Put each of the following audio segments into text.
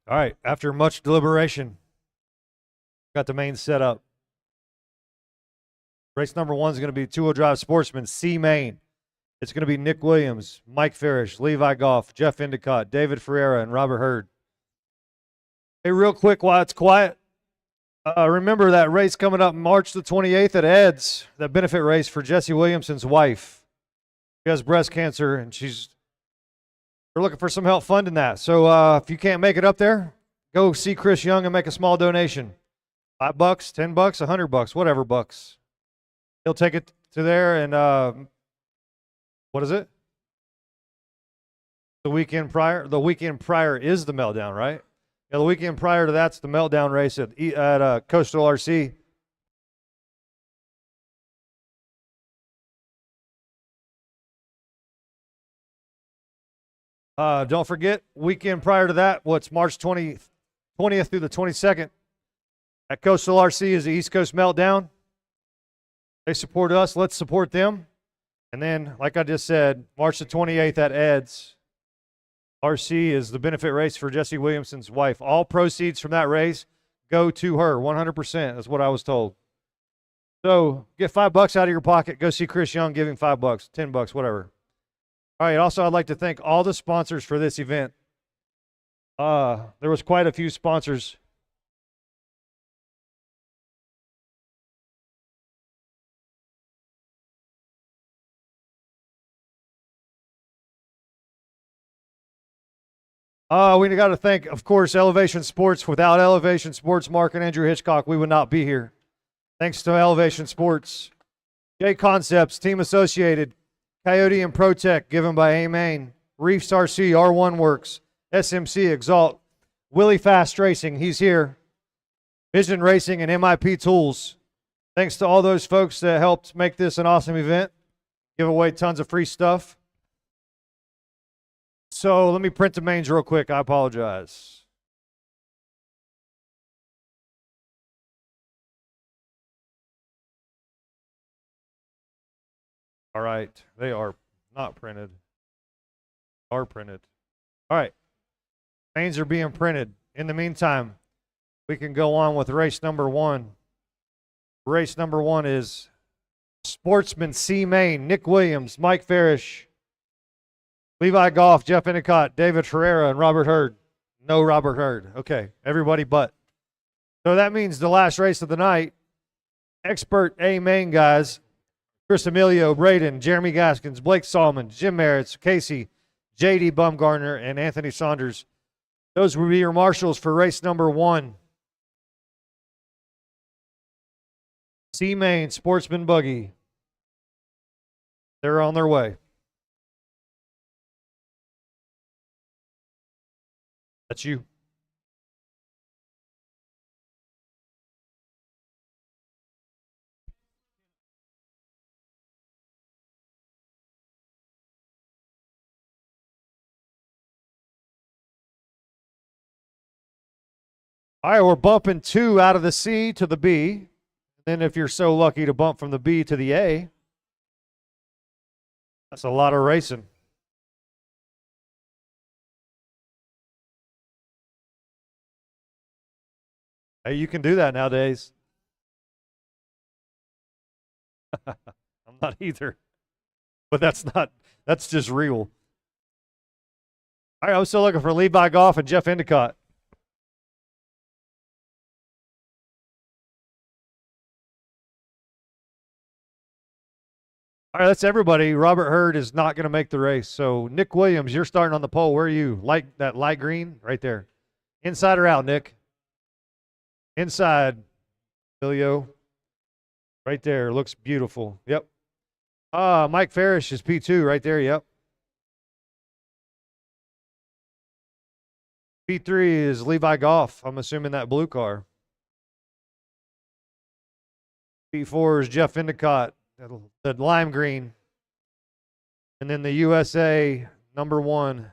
All right, after much deliberation, got the main set up. Race number 1 is going to be two-wheel drive sportsman, C main. It's going to be Nick Williams, Mike Farish, Levi Goff, Jeff Endicott, David Ferreira, and Robert Hurd. Hey, real quick while it's quiet, remember that race coming up March the 28th at Ed's, that benefit race for Jesse Williamson's wife. She has breast cancer, and they're looking for some help funding that. So if you can't make it up there, go see Chris Young and make a small donation. $5, $10, $100, whatever bucks. He'll take it to there, and what is it? The weekend prior? The weekend prior is the meltdown, right? Yeah, the weekend prior to that's the meltdown race at Coastal RC. Don't forget, weekend prior to that, what's March 20th through the 22nd at Coastal RC is the East Coast Meltdown. They support us. Let's support them. And then, like I just said, March the 28th at Ed's RC is the benefit race for Jesse Williamson's wife. All proceeds from that race go to her, 100%. That's what I was told. So get $5 out of your pocket. Go see Chris Young. Give him $5, $10, whatever. All right. Also, I'd like to thank all the sponsors for this event. There was quite a few sponsors. We got to thank, of course, Elevation Sports. Without Elevation Sports, Mark and Andrew Hitchcock, we would not be here. Thanks to Elevation Sports. J Concepts, Team Associated, Coyote and ProTech, given by A-Main, Reefs RC, R1 Works, SMC, Exalt, Willie Fast Racing, he's here, Vision Racing, and MIP Tools. Thanks to all those folks that helped make this an awesome event, give away tons of free stuff. So let me print the mains real quick. I apologize. All right. They are not printed. Are printed. All right. Mains are being printed. In the meantime, we can go on with race number 1. Race number 1 is Sportsman C Main, Nick Williams, Mike Farish, Levi Goff, Jeff Endicott, David Ferreira, and Robert Hurd. No Robert Hurd. Okay, everybody but. So that means the last race of the night, expert A-Main guys, Chris Emilio, Braden, Jeremy Gaskins, Blake Solomon, Jim Merritts, Casey, J.D. Bumgarner, and Anthony Saunders. Those will be your marshals for race number 1. C-Main, Sportsman Buggy. They're on their way. That's you. All right, we're bumping 2 out of the C to the B. Then if you're so lucky to bump from the B to the A, that's a lot of racing. Hey, you can do that nowadays. I'm not either. But that's just real. All right, I was still looking for Levi Goff and Jeff Endicott. All right, that's everybody. Robert Hurd is not going to make the race. So, Nick Williams, you're starting on the pole. Where are you? That light green? Right there. Inside or out, Nick? Inside, Emilio. Right there. Looks beautiful. Yep. Mike Farish is P2 right there. Yep. P3 is Levi Goff. I'm assuming that blue car. P4 is Jeff Endicott, the lime green. And then the USA number 1,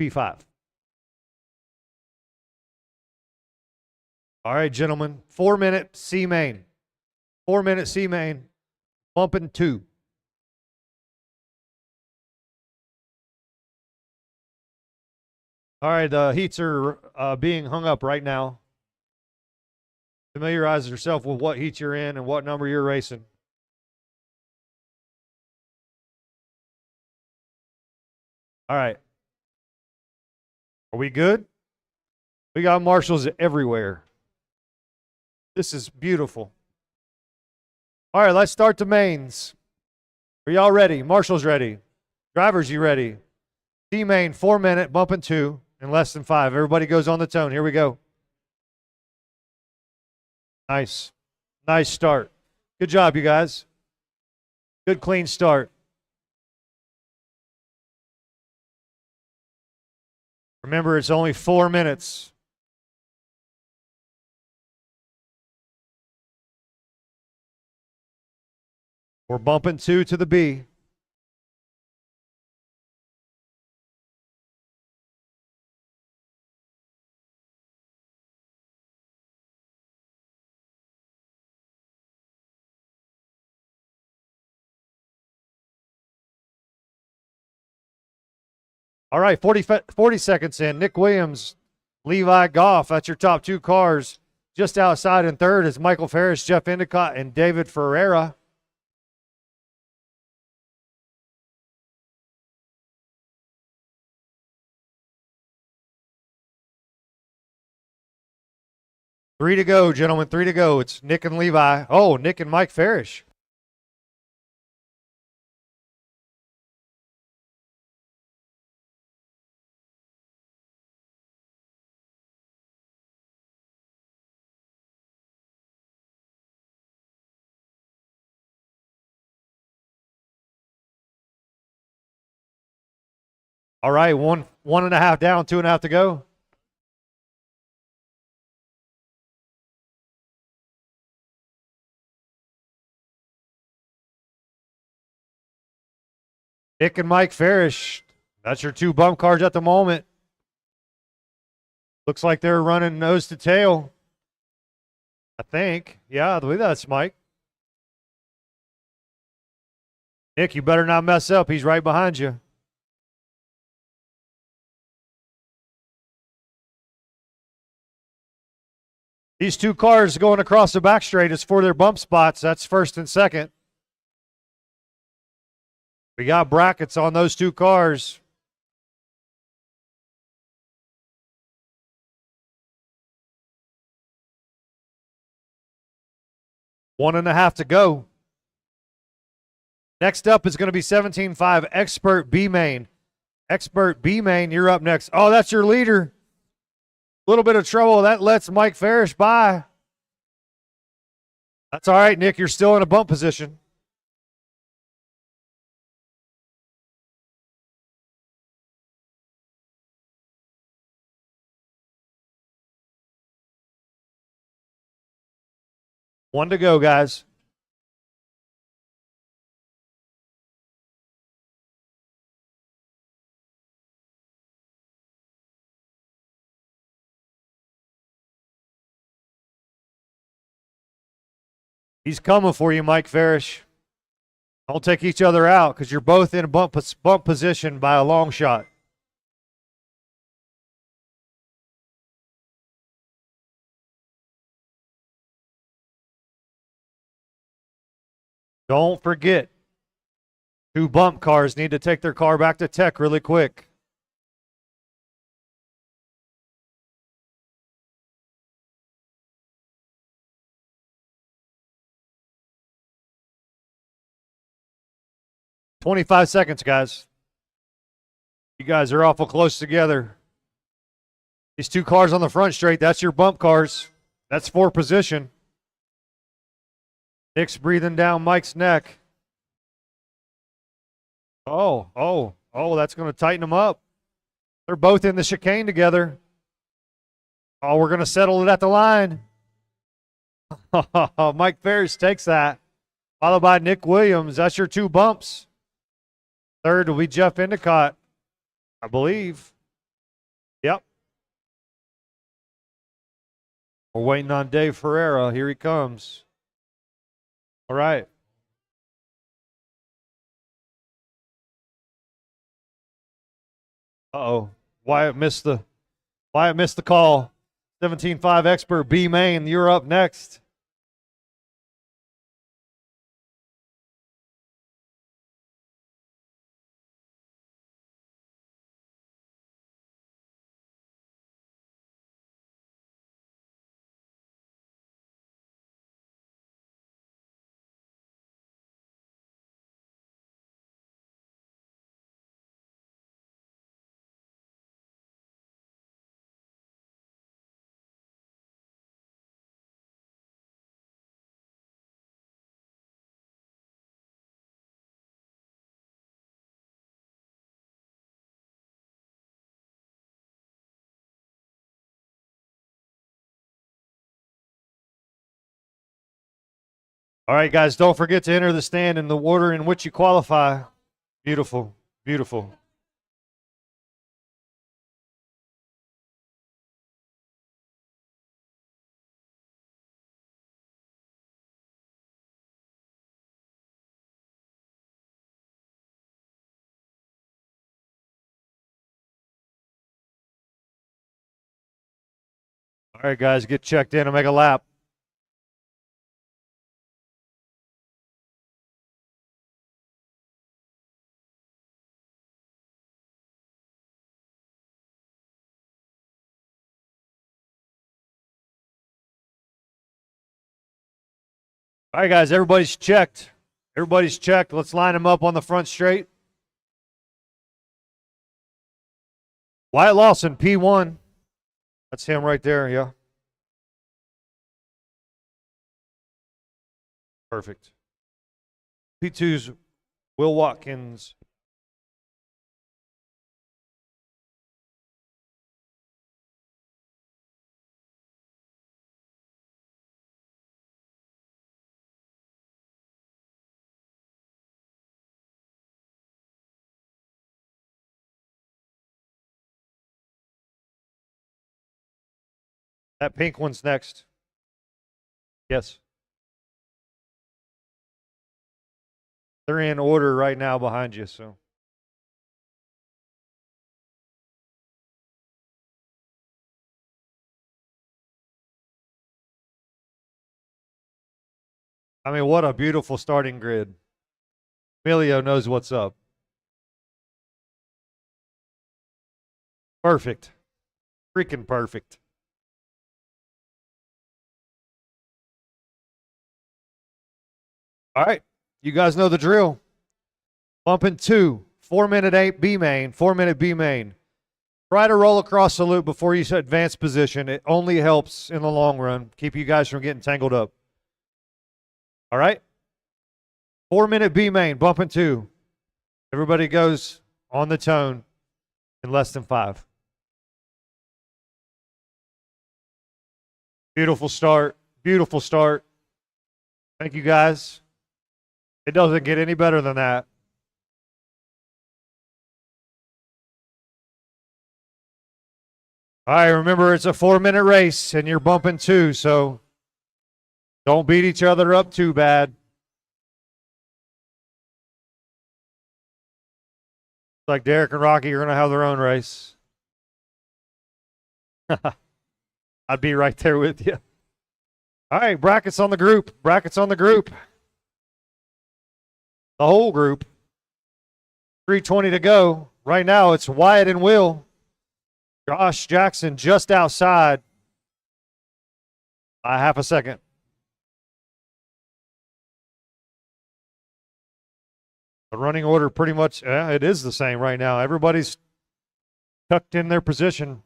P5. All right, gentlemen. 4-minute C main. 4-minute C main. Bumping 2. All right, the heats are being hung up right now. Familiarize yourself with what heat you're in and what number you're racing. All right. Are we good? We got marshals everywhere. This is beautiful. All right, let's start the mains. Are y'all ready? Marshals ready. Drivers, you ready? D-main, 4 minute, bumping 2 in less than 5. Everybody goes on the tone. Here we go. Nice. Nice start. Good job, you guys. Good, clean start. Remember, it's only 4 minutes. We're bumping 2 to the B. All right, 40 seconds in. Nick Williams, Levi Goff, that's your top 2 cars. Just outside in third is Michael Ferris, Jeff Endicott, and David Ferreira. Three to go, gentlemen. 3 to go. It's Nick and Levi. Oh, Nick and Mike Farish. All right, one and a half down, 2.5 to go. Nick and Mike Farish. That's your 2 bump cars at the moment. Looks like they're running nose to tail. I think. Yeah, I believe that's Mike. Nick, you better not mess up. He's right behind you. These 2 cars going across the back straight is for their bump spots. That's first and second. We got brackets on those 2 cars. One and a half to go. Next up is going to be 17.5 Expert B-Main. Expert B-Main, you're up next. Oh, that's your leader. A little bit of trouble. That lets Mike Farish by. That's all right, Nick. You're still in a bump position. One to go, guys. He's coming for you, Mike Farish. Don't take each other out because you're both in a bump position by a long shot. Don't forget, 2 bump cars need to take their car back to tech really quick. "25 seconds, guys. You guys are awful close together. These 2 cars on the front straight, that's your bump cars. That's 4 position. Nick's breathing down Mike's neck. Oh, that's going to tighten them up. They're both in the chicane together. Oh, we're going to settle it at the line. Mike Ferris takes that. Followed by Nick Williams. That's your 2 bumps. Third will be Jeff Endicott, I believe. Yep. We're waiting on Dave Ferreira. Here he comes. All right. Uh-oh. Wyatt missed the Wyatt missed the call. 17.5 expert B main, you're up next. All right, guys, don't forget to enter the stand in the order in which you qualify. Beautiful, beautiful. All right, guys, get checked in and make a lap. All right, guys, everybody's checked. Everybody's checked. Let's line them up on the front straight. Wyatt Lawson, P1. That's him right there, yeah. Perfect. P2's Will Watkins. That pink one's next. Yes. They're in order right now behind you, so. I mean, what a beautiful starting grid. Emilio knows what's up. Perfect. Freaking perfect. All right. You guys know the drill. Bumping 2, 4-minute 8 B main, 4-minute B main. Try to roll across the loop before you advance position. It only helps in the long run. Keep you guys from getting tangled up. All right? 4-minute B main, bumping 2. Everybody goes on the tone in less than 5. Beautiful start. Beautiful start. Thank you, guys. It doesn't get any better than that. All right, remember it's a 4-minute race and you're bumping 2, so don't beat each other up too bad. Like Derek and Rocky are going to have their own race. I'd be right there with you. All right, brackets on the group. Brackets on the group. The whole group. 3:20 to go. Right now, it's Wyatt and Will. Josh Jackson just outside by half a second. The running order pretty much, it is the same right now. Everybody's tucked in their position.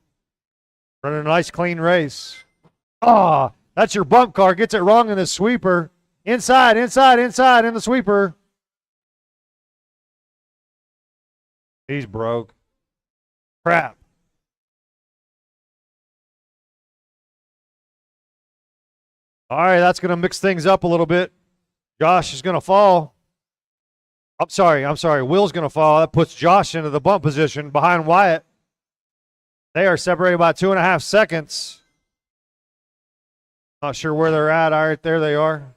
Running a nice, clean race. Ah, that's your bump car. Gets it wrong in the sweeper. Inside, inside, inside in the sweeper. He's broke. Crap. All right, that's going to mix things up a little bit. Josh is going to fall. I'm sorry. Will's going to fall. That puts Josh into the bump position behind Wyatt. They are separated by 2.5 seconds. Not sure where they're at. All right, there they are.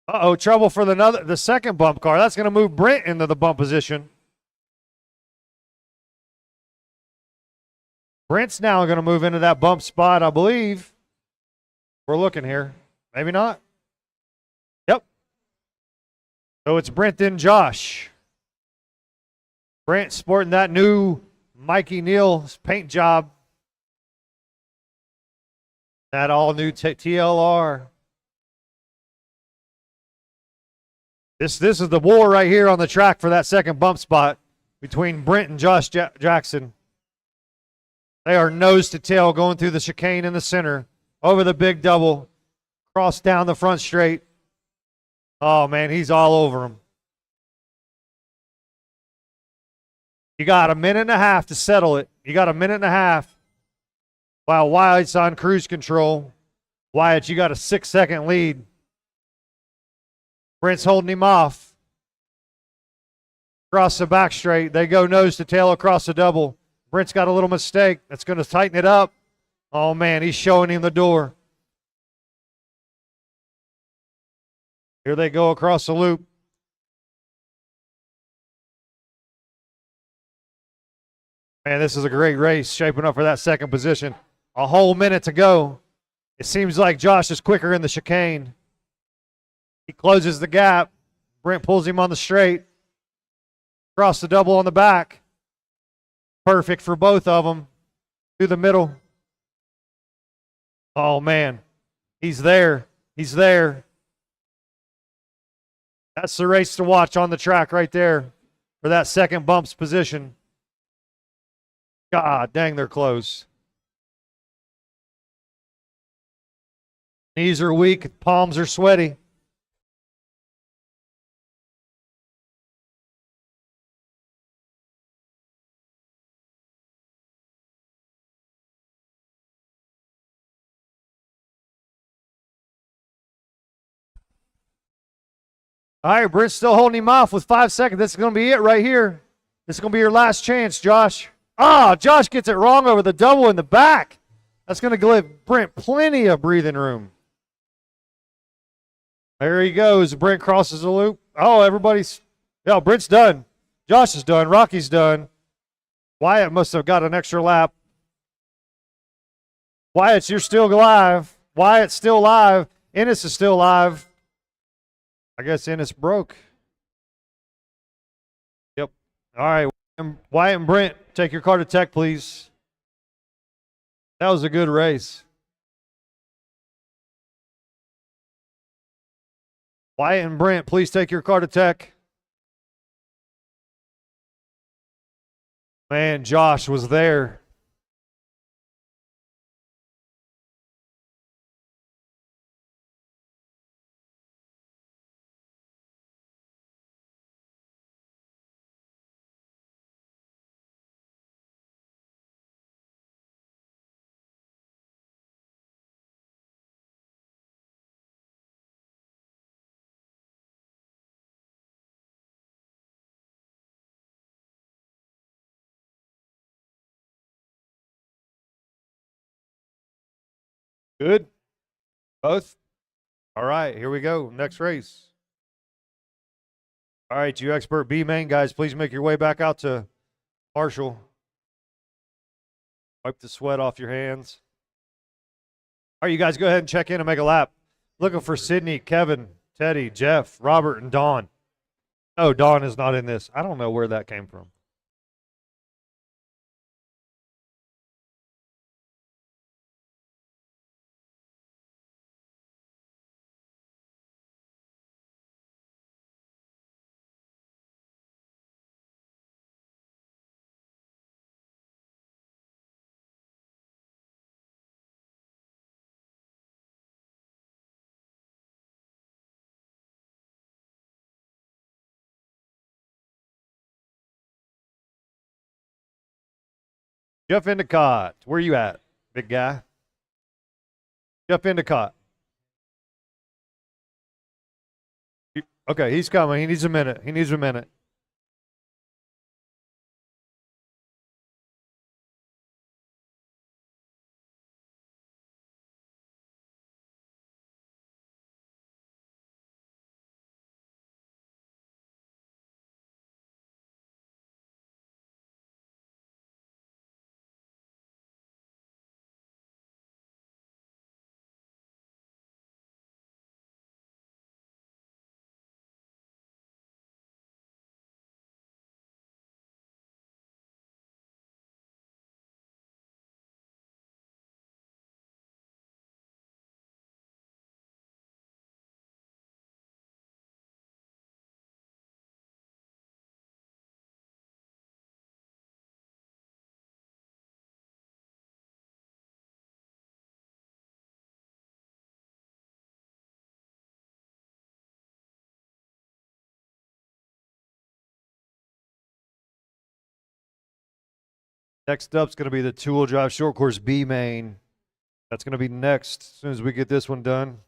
Uh-oh, trouble for the second bump car. That's going to move Brent into the bump position. Brent's now going to move into that bump spot, I believe. We're looking here. Maybe not. Yep. So it's Brent and Josh. Brent sporting that new Mikey Neal's paint job. That all new TLR. This is the war right here on the track for that second bump spot between Brent and Josh Jackson. They are nose to tail going through the chicane in the center, over the big double, cross down the front straight. Oh, man, he's all over him. You got a minute and a half to settle it. You got a minute and a half. While Wyatt's on cruise control. Wyatt, you got a 6-second lead. Brent's holding him off. Across the back straight. They go nose to tail across the double. Brent's got a little mistake. That's going to tighten it up. Oh, man, he's showing him the door. Here they go across the loop. Man, this is a great race, shaping up for that second position. A whole minute to go. It seems like Josh is quicker in the chicane. He closes the gap. Brent pulls him on the straight. Across the double on the back. Perfect for both of them. Through the middle. Oh, man. He's there. He's there. That's the race to watch on the track right there for that second bumps position. God dang, they're close. Knees are weak. Palms are sweaty. All right, Brent's still holding him off with 5 seconds. This is going to be it right here. This is going to be your last chance, Josh. Josh gets it wrong over the double in the back. That's going to give Brent plenty of breathing room. There he goes. Brent crosses the loop. Brent's done. Josh is done. Rocky's done. Wyatt must have got an extra lap. Wyatt, you're still alive. Wyatt's still alive. Ennis is still alive. I guess Ennis broke. Yep. All right. Wyatt and Brent, take your car to tech, please. That was a good race. Wyatt and Brent, please take your car to tech. Man, Josh was there. Good? Both? All right, here we go. Next race. All right, you expert B main guys, please make your way back out to Marshall. Wipe the sweat off your hands. All right, you guys go ahead and check in and make a lap. Looking for Sydney, Kevin, Teddy, Jeff, Robert, and Dawn. No, Dawn is not in this. I don't know where that came from. Jeff Endicott, where you at, big guy? Jeff Endicott. Okay, he's coming. He needs a minute. He needs a minute. Next up is going to be the two-wheel drive short course B main. That's going to be next as soon as we get this one done.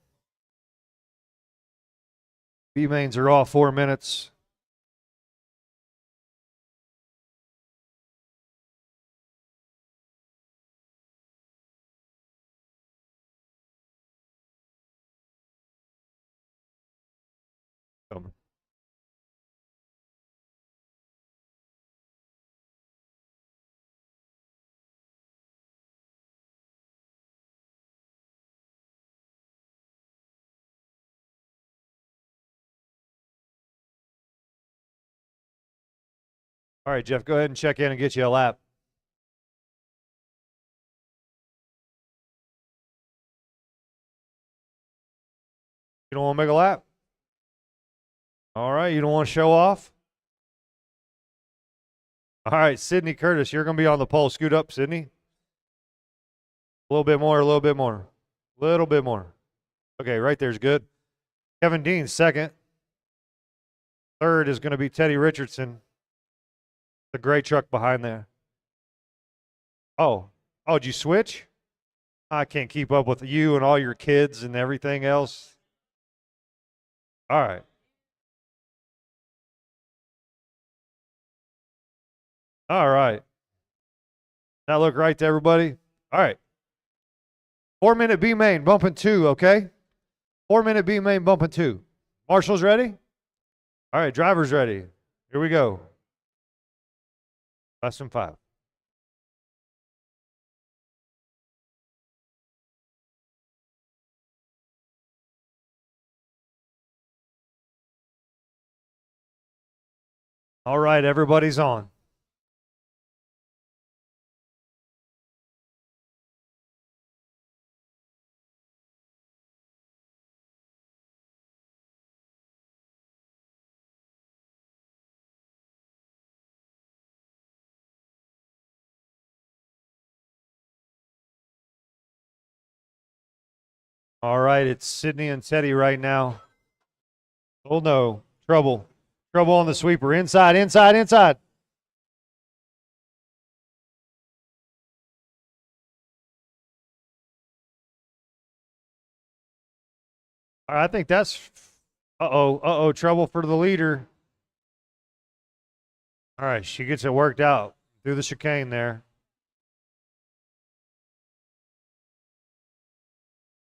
B mains are all 4 minutes. Coming. All right, Jeff, go ahead and check in and get you a lap. You don't want to make a lap? All right, you don't want to show off? All right, Sydney Curtis, you're going to be on the pole. Scoot up, Sydney. A little bit more, a little bit more. A little bit more. Okay, right there's good. Kevin Dean, second. Third is going to be Teddy Richardson. The gray truck behind there. Oh, did you switch? I can't keep up with you and all your kids and everything else. All right. All right. That look right to everybody? All right. 4 minute B main, bumping 2, okay? 4 minute B main, bumping 2. Marshall's ready? All right, driver's ready. Here we go. Less than 5. All right, everybody's on. All right, it's Sydney and Teddy right now. Oh, no. Trouble. Trouble on the sweeper. Inside, inside, inside. All right, I think that's, trouble for the leader. All right, she gets it worked out through the chicane there.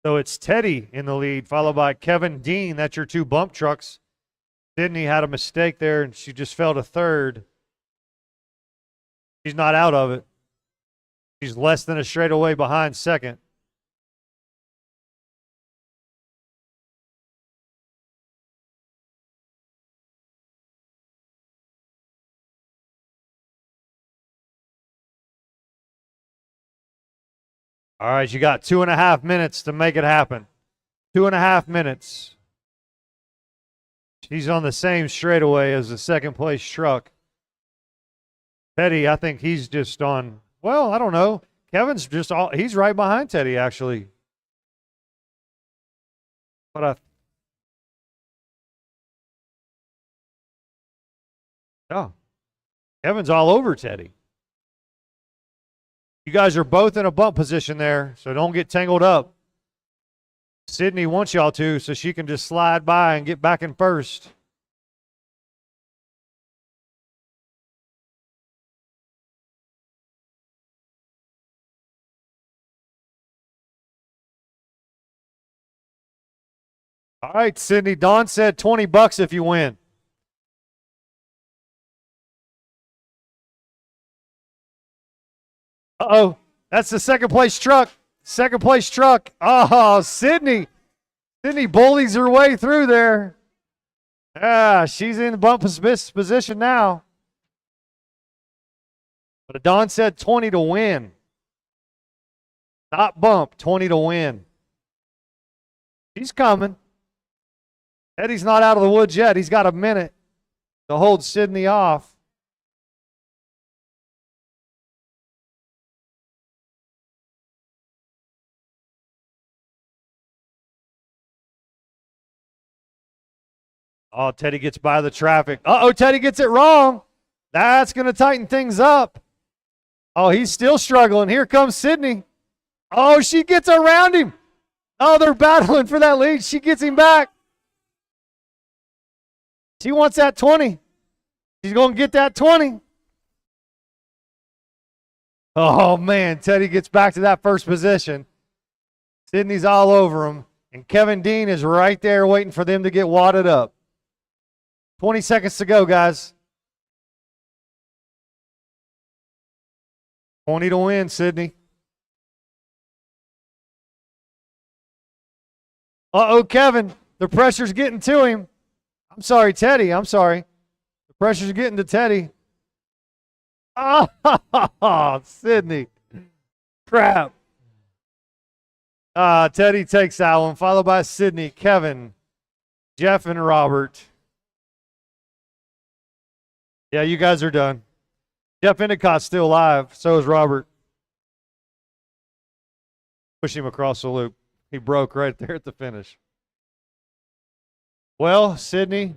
So it's Teddy in the lead, followed by Kevin Dean. That's your 2 bump trucks. Sydney had a mistake there, and she just fell to third. She's not out of it. She's less than a straightaway behind second. All right, you got 2.5 minutes to make it happen. 2.5 minutes. She's on the same straightaway as the second place truck. Teddy, I think he's just on, well, I don't know. Kevin's just he's right behind Teddy, actually. But Kevin's all over Teddy. You guys are both in a bump position there, so don't get tangled up. Sydney wants y'all to, so she can just slide by and get back in first. All right, Sydney. Don said $20 if you win. Uh-oh. That's the second place truck. Second place truck. Oh, Sydney. Sydney bullies her way through there. She's in the bump position now. But Don said 20 to win. Not bump, 20 to win. He's coming. Eddie's not out of the woods yet. He's got a minute to hold Sydney off. Oh, Teddy gets by the traffic. Uh-oh, Teddy gets it wrong. That's going to tighten things up. Oh, he's still struggling. Here comes Sydney. Oh, she gets around him. Oh, they're battling for that lead. She gets him back. She wants that 20. She's going to get that 20. Oh, man. Teddy gets back to that first position. Sydney's all over him. And Kevin Dean is right there waiting for them to get wadded up. 20 seconds to go, guys. 20 to win, Sydney. Uh-oh, Kevin. The pressure's getting to him. I'm sorry, Teddy. I'm sorry. The pressure's getting to Teddy. Oh, Sydney. Crap. Teddy takes that one, followed by Sydney, Kevin, Jeff, and Robert. Yeah, you guys are done. Jeff Endicott's still alive. So is Robert. Push him across the loop. He broke right there at the finish. Well, Sydney,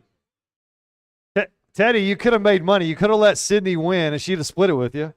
Teddy, you could have made money. You could have let Sydney win, and she'd have split it with you.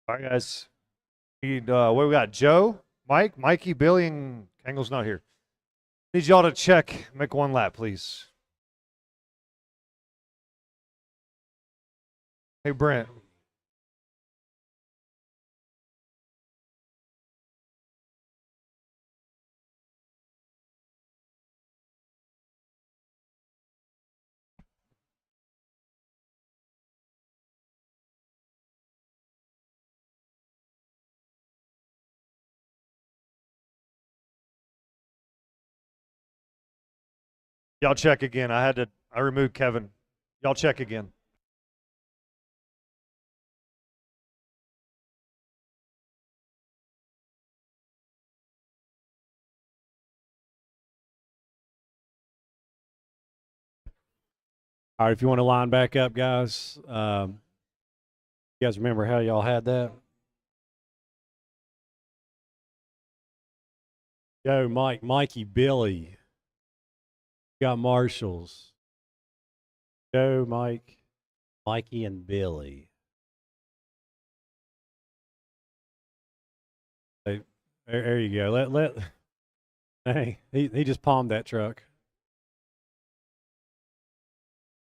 All right, guys. What we got? Joe, Mike, Mikey, Billy, and Kangle's not here. Need y'all to check. Make one lap, please. Hey, Brent. Y'all check again. I removed Kevin. Y'all check again. All right, if you want to line back up, guys. You guys remember how y'all had that? Joe, Mike, Mikey, Billy. Got Marshals. Joe, Mike, Mikey, and Billy. Hey, there you go. Hey, he just palmed that truck.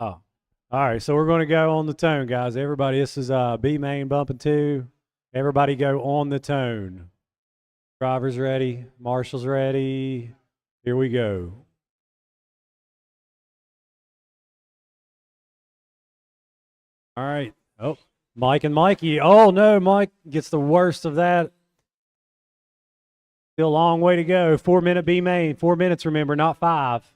Oh, all right. So we're going to go on the tone, guys. Everybody, this is B main bumping 2. Everybody go on the tone. Drivers ready. Marshals ready. Here we go. All right. Oh, Mike and Mikey. Oh, no, Mike gets the worst of that. Still a long way to go. 4-minute B main. 4 minutes, remember, not 5.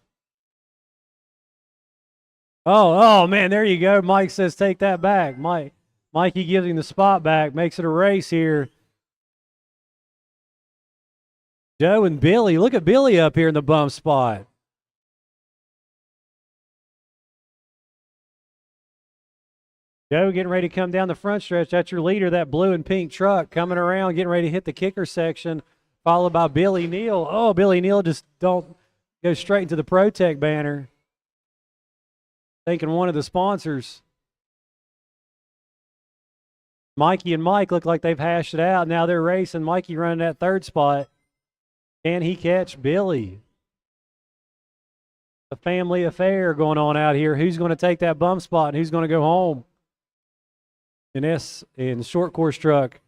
Oh, man, there you go. Mike says take that back. Mikey gives him the spot back, makes it a race here. Joe and Billy. Look at Billy up here in the bump spot. Joe getting ready to come down the front stretch. That's your leader, that blue and pink truck coming around, getting ready to hit the kicker section, followed by Billy Neal. Oh, Billy Neal just don't go straight into the Protect banner. Thinking one of the sponsors. Mikey and Mike look like they've hashed it out. Now they're racing. Mikey running that 3rd spot. Can he catch Billy? A family affair going on out here. Who's going to take that bump spot and who's going to go home? In short course truck.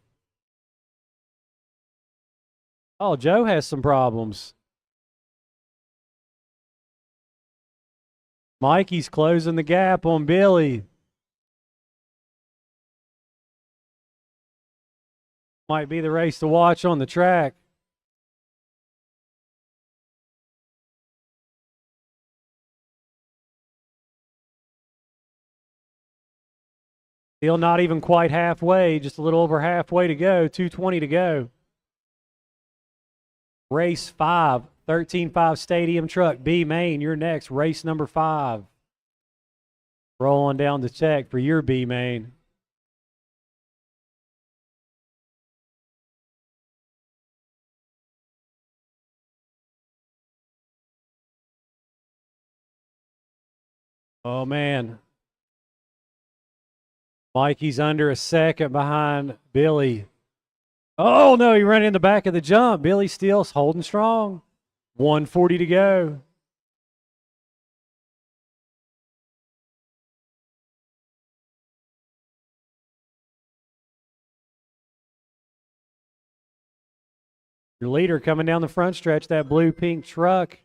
Oh, Joe has some problems. Mikey's closing the gap on Billy. Might be the race to watch on the track. Still not even quite halfway, just a little over halfway to go, 2:20 to go. Race 5, 13.5 Stadium Truck, B main, you're next, race number 5. Rolling down the check for your B main. Oh, man. Mikey's under a second behind Billy. Oh, no, he ran in the back of the jump. Billy Steele's holding strong. 1:40 to go. Your leader coming down the front stretch, that blue-pink truck.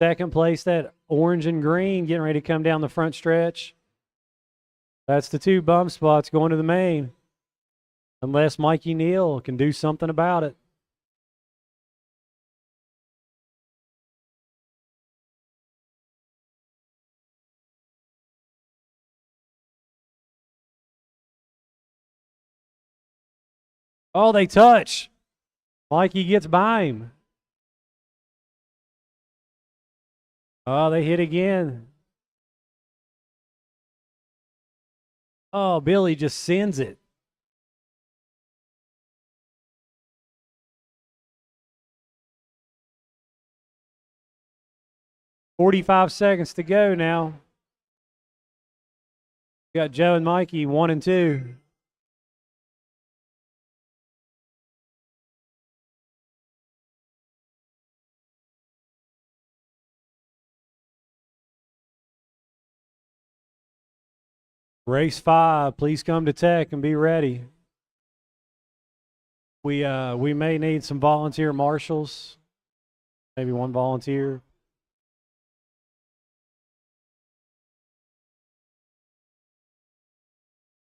Second place, that orange and green getting ready to come down the front stretch. That's the 2 bump spots going to the main. Unless Mikey Neal can do something about it. Oh, they touch. Mikey gets by him. Oh, they hit again. Oh, Billy just sends it. $45 seconds to go now. We got Joe and Mikey, 1 and 2. Race 5, please come to tech and be ready. We may need some volunteer marshals. Maybe 1 volunteer.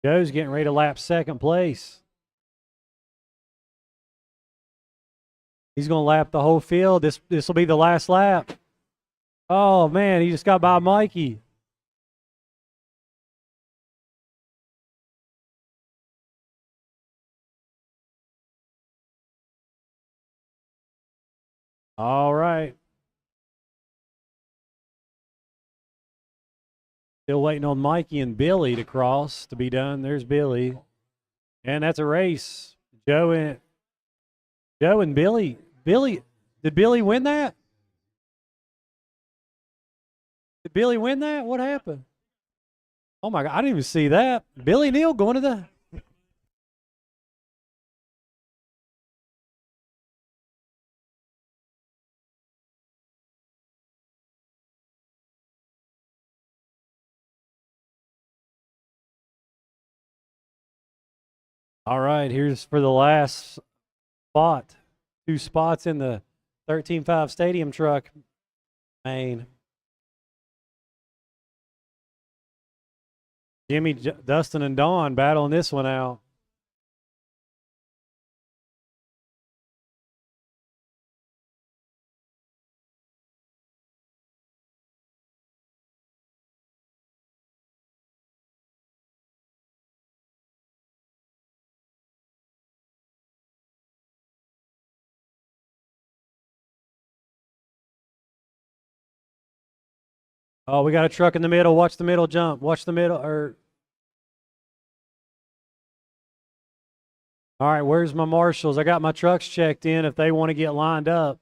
Joe's getting ready to lap 2nd place. He's going to lap the whole field. This will be the last lap. Oh, man, he just got by Mikey. All right. Still waiting on Mikey and Billy to cross to be done. There's Billy. And that's a race. Joe and Billy. Did Billy win that? Did Billy win that? What happened? Oh my God, I didn't even see that. Billy Neal going to the... All right, here's for the last spot. 2 spots in the 13.5 Stadium Truck main. Jimmy, Dustin, and Dawn battling this one out. Oh, we got a truck in the middle. Watch the middle jump. Watch the middle. All right, where's my marshals? I got my trucks checked in if they want to get lined up.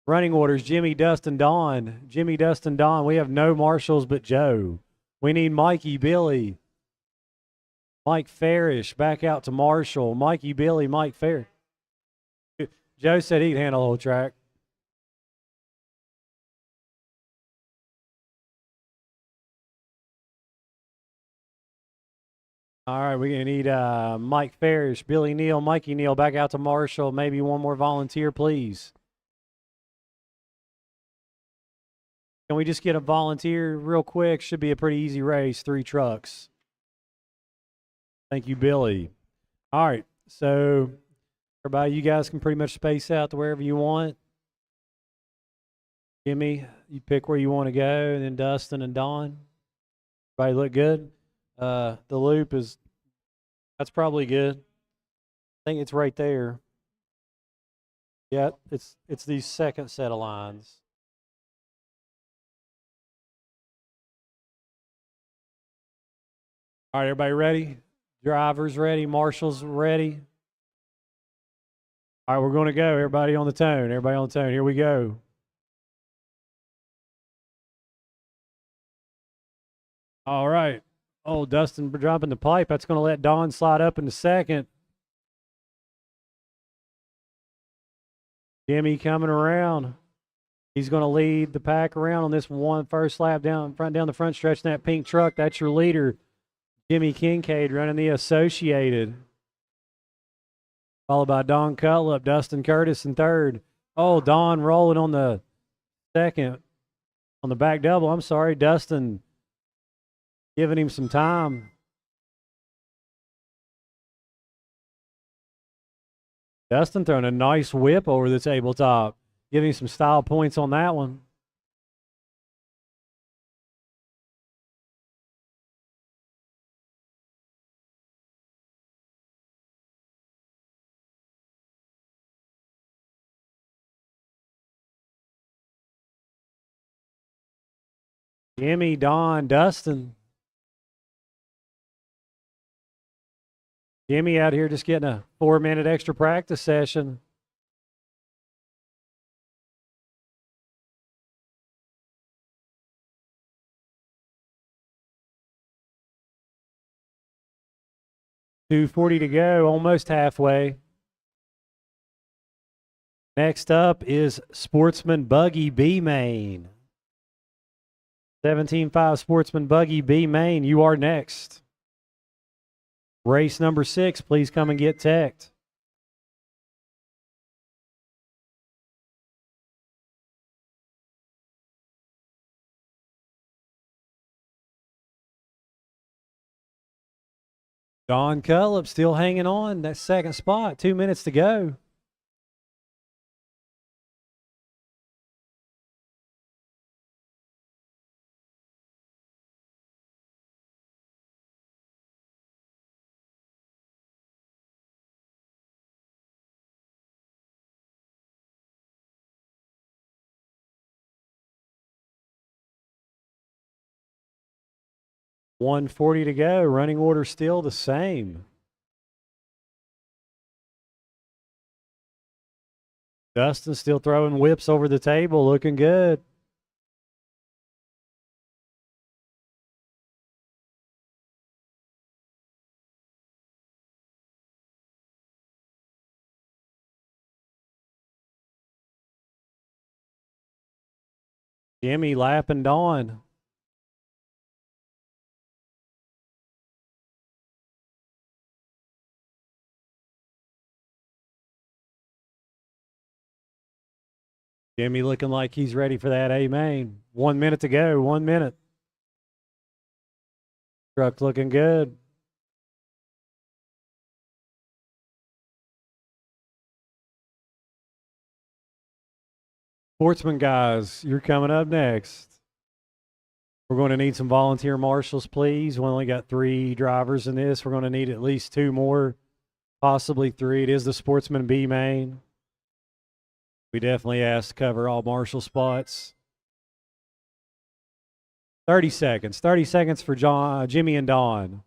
Running orders, Jimmy, Dustin, Dawn. Jimmy, Dustin, Dawn. We have no marshals but Joe. We need Mikey, Billy. Mike Farish back out to Marshall. Mikey, Billy, Mike Farish. Joe said he'd handle the whole track. All right, we're going to need Mike Farish, Billy Neal, Mikey Neal back out to Marshall. Maybe one more volunteer, please. Can we just get a volunteer real quick? Should be a pretty easy race, 3 trucks. Thank you, Billy. All right, so everybody, you guys can pretty much space out to wherever you want. Jimmy, you pick where you want to go, and then Dustin and Dawn. Everybody look good? The loop that's probably good. I think it's right there. Yeah, it's the second set of lines. All right, everybody ready? Drivers ready? Marshals ready? All right, we're going to go. Everybody on the tone. Everybody on the tone. Here we go. All right. Oh, Dustin dropping the pipe. That's going to let Don slide up in the second. Jimmy coming around. He's going to lead the pack around on this one first lap down the front stretch in that pink truck. That's your leader, Jimmy Kincaid, running the Associated. Followed by Don Cutlip, Dustin Curtis in third. Oh, Don rolling on the second. On the back double, I'm sorry. Dustin giving him some time. Dustin throwing a nice whip over the tabletop. Giving him some style points on that one. Jimmy, Don, Dustin. Jimmy out here just getting a 4-minute extra practice session. $2:40 to go, almost halfway. Next up is Sportsman Buggy B Main. 17.5 Sportsman Buggy B Main, you are next. Race number 6, please come and get teched. Don Cullip still hanging on that second spot. 2 minutes to go. $140 to go. Running order still the same. Dustin still throwing whips over the table, looking good. Jimmy lapping Dawn. Jimmy looking like he's ready for that A main. 1 minute to go. 1 minute. Truck looking good. Sportsman guys, you're coming up next. We're going to need some volunteer marshals, please. We only got 3 drivers in this. We're going to need at least 2 more, possibly 3. It is the Sportsman B main. We definitely asked to cover all marshal spots. 30 seconds. 30 seconds for Jimmy and Don.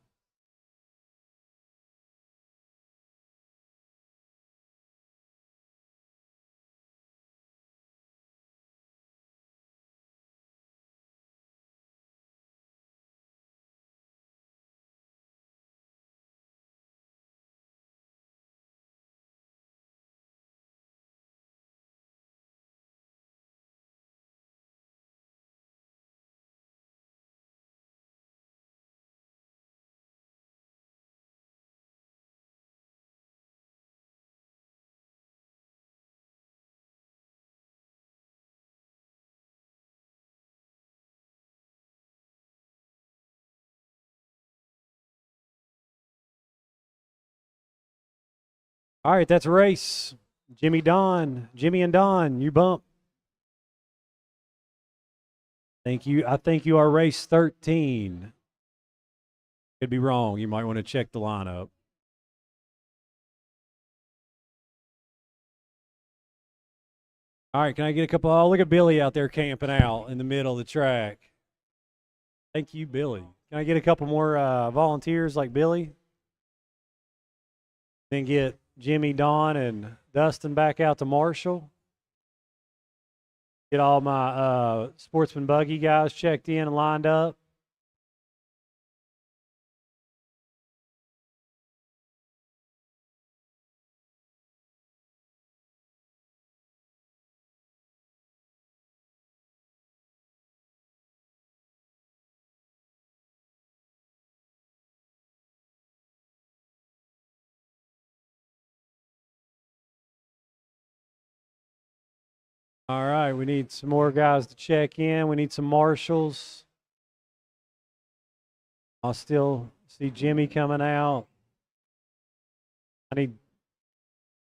All right, that's a race. Jimmy and Don, you bump. Thank you. I think you are race 13. Could be wrong. You might want to check the lineup. All right, can I get a couple? Oh, look at Billy out there camping out in the middle of the track. Thank you, Billy. Can I get a couple more volunteers like Billy? Then get Jimmy, Don, and Dustin back out to Marshall. Get all my Sportsman Buggy guys checked in and lined up. All right, we need some more guys to check in. We need some marshals. I'll still see Jimmy coming out.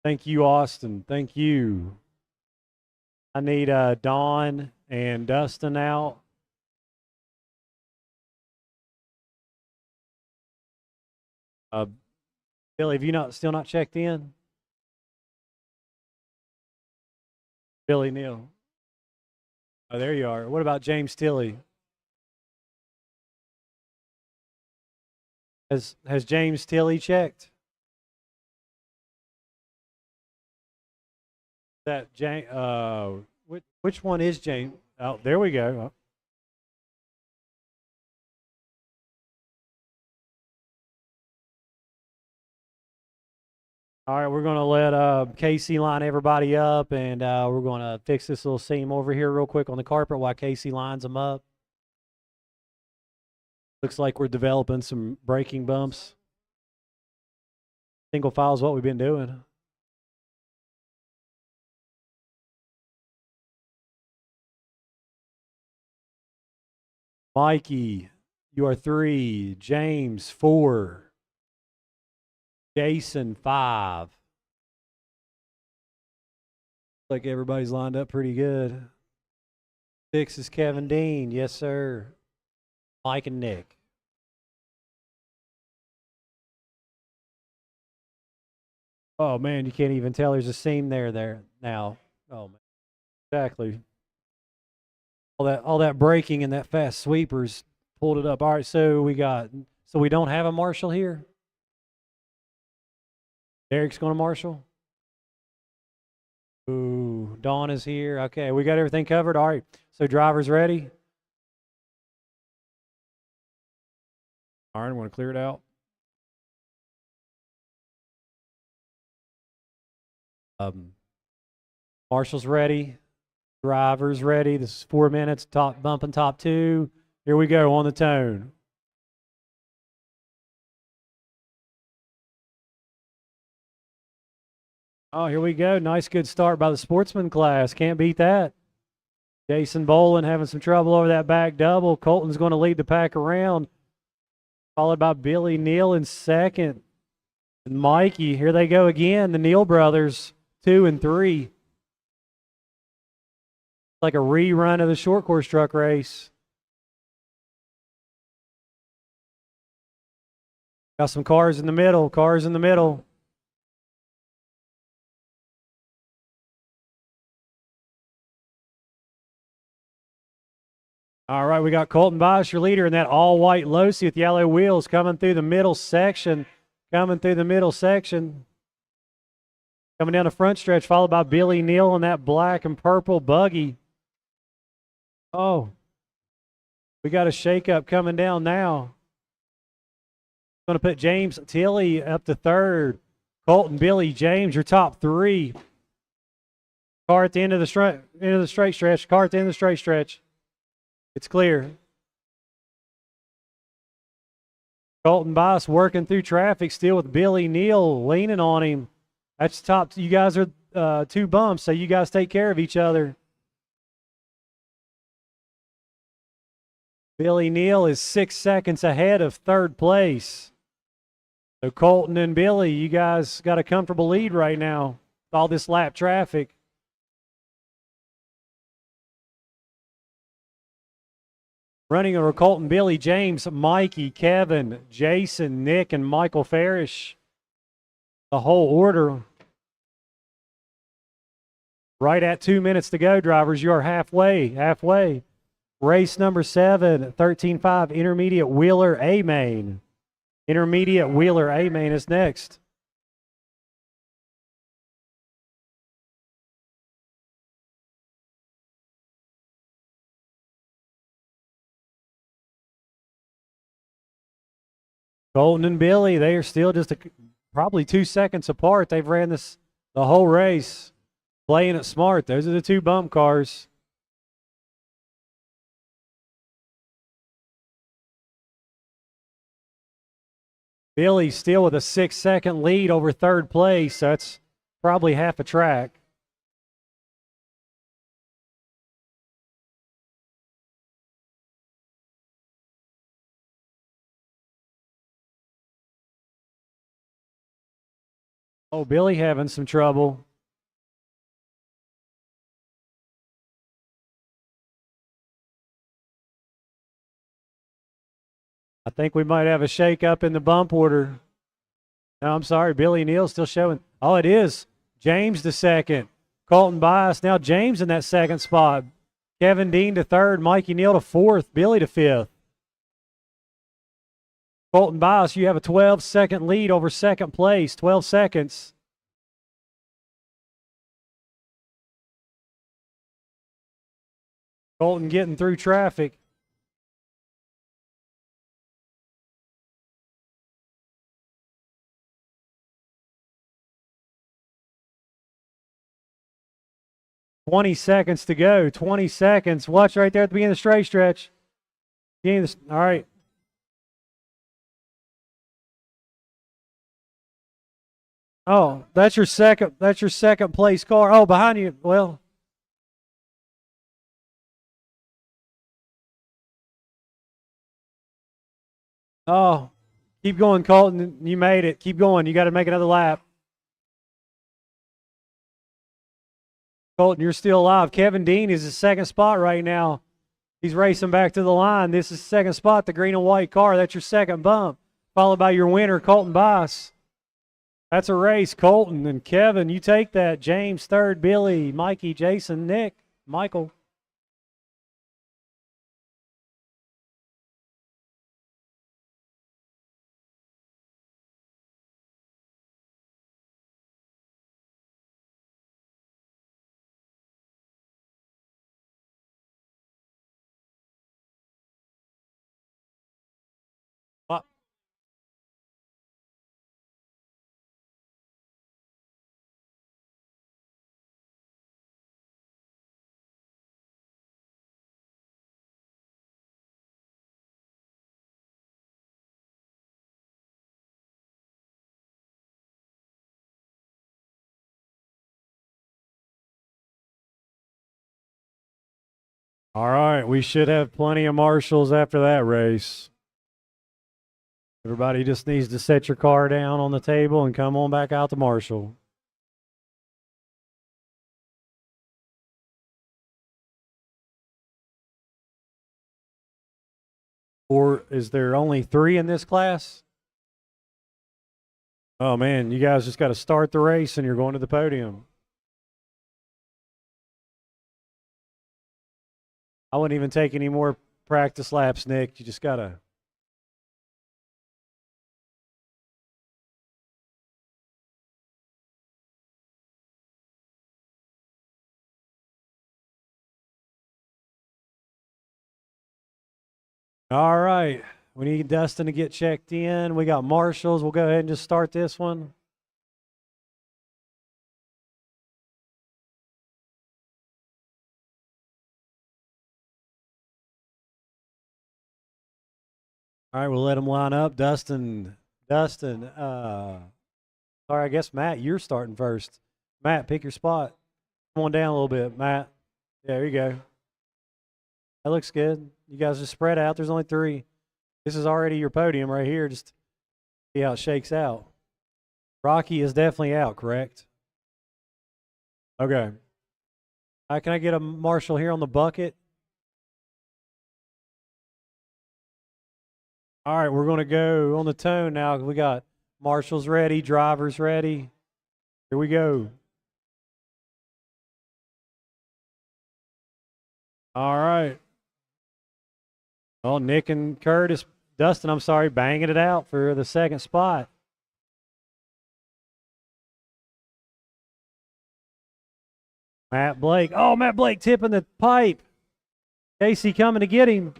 Thank you, Austin. Thank you. I need Dawn and Dustin out. Billy, have you still not checked in? Billy Neal. Oh, there you are. What about James Tilley? Has James Tilley checked? That James? Which one is James? Oh, there we go. All right, we're going to let Casey line everybody up, and we're going to fix this little seam over here real quick on the carpet while Casey lines them up. Looks like we're developing some braking bumps. Single file is what we've been doing. Mikey, you are 3. James, 4. Jason, 5. Looks like everybody's lined up pretty good. 6 is Kevin Dean. Yes, sir. Mike and Nick. Oh, man, you can't even tell there's a seam there now. Oh, man. Exactly. All that braking and that fast sweepers pulled it up. All right, so we don't have a marshal here? Derek's going to marshal? Ooh, Dawn is here. Okay, we got everything covered. All right, so drivers ready? All right, I want to clear it out. Marshall's ready. Drivers ready. This is 4 minutes. Bumping top 2. Here we go on the tone. Oh, here we go. Nice, good start by the Sportsman class. Can't beat that. Jason Bolin having some trouble over that back double. Colton's going to lead the pack around. followed by Billy Neal in second. And Mikey, here they go again, the Neal brothers, 2 and 3. Like a rerun of the short course truck race. Got some cars in the middle, cars in the middle. All right, we got Colton Bosch, your leader, in that all-white Losi with yellow wheels coming through the middle section. Coming through the middle section. Coming down the front stretch, followed by Billy Neal in that black and purple buggy. Oh, we got a shakeup coming down now. Going to put James Tilley up to third. Colton, Billy, James, your top 3. Car at the end of the straight stretch. Car at the end of the straight stretch. It's clear. Colton Boss working through traffic still with Billy Neal leaning on him. That's top. You guys are 2 bumps, so you guys take care of each other. Billy Neal is 6 seconds ahead of third place. So Colton and Billy, you guys got a comfortable lead right now with all this lap traffic. Running over Colton, Billy, James, Mikey, Kevin, Jason, Nick, and Michael Farish. The whole order. Right at 2 minutes to go, drivers. You are halfway. Race number 7, 13.5, Intermediate Wheeler A-Main. Intermediate Wheeler A-Main is next. Colton and Billy, they are still just probably 2 seconds apart. They've ran this the whole race, playing it smart. Those are the 2 bump cars. Billy still with a 6-second lead over third place. So that's probably half a track. Oh, Billy having some trouble. I think we might have a shake-up in the bump order. No, I'm sorry. Billy Neal still showing. Oh, it is. James to second. Colton Bias. Now James in that second spot. Kevin Dean to third. Mikey Neal to fourth. Billy to fifth. Colton Bias, you have a 12-second lead over second place. 12 seconds. Colton getting through traffic. "20 seconds to go. 20 seconds. Watch right there at the beginning of the straight stretch. All right. Oh, that's your second place car. Oh, behind you. Well. Oh, keep going, Colton. You made it. Keep going. You got to make another lap. Colton, you're still alive. Kevin Dean is his second spot right now. He's racing back to the line. This is second spot, the green and white car. That's your second bump, followed by your winner, Colton Bias. That's a race. Colton and Kevin, you take that. James third, Billy, Mikey, Jason, Nick, Michael. All right, we should have plenty of marshals after that race. Everybody just needs to set your car down on the table and come on back out to Marshall. Or is there only 3 in this class? Oh man, you guys just got to start the race and you're going to the podium. I wouldn't even take any more practice laps, Nick. You just got to. All right. We need Dustin to get checked in. We got marshals. We'll go ahead and just start this one. All right, we'll let them line up. Dustin, sorry, I guess, Matt, you're starting first. Matt, pick your spot. Come on down a little bit, Matt. Yeah, there you go. That looks good. You guys just spread out. There's only 3. This is already your podium right here. Just see how it shakes out. Rocky is definitely out, correct? Okay. Can I get a marshal here on the bucket? All right, we're going to go on the tone now. We got marshals ready, drivers ready. Here we go. All right. Well, Nick and Dustin, I'm sorry, banging it out for the second spot. Matt Blake. Oh, Matt Blake tipping the pipe. Casey coming to get him.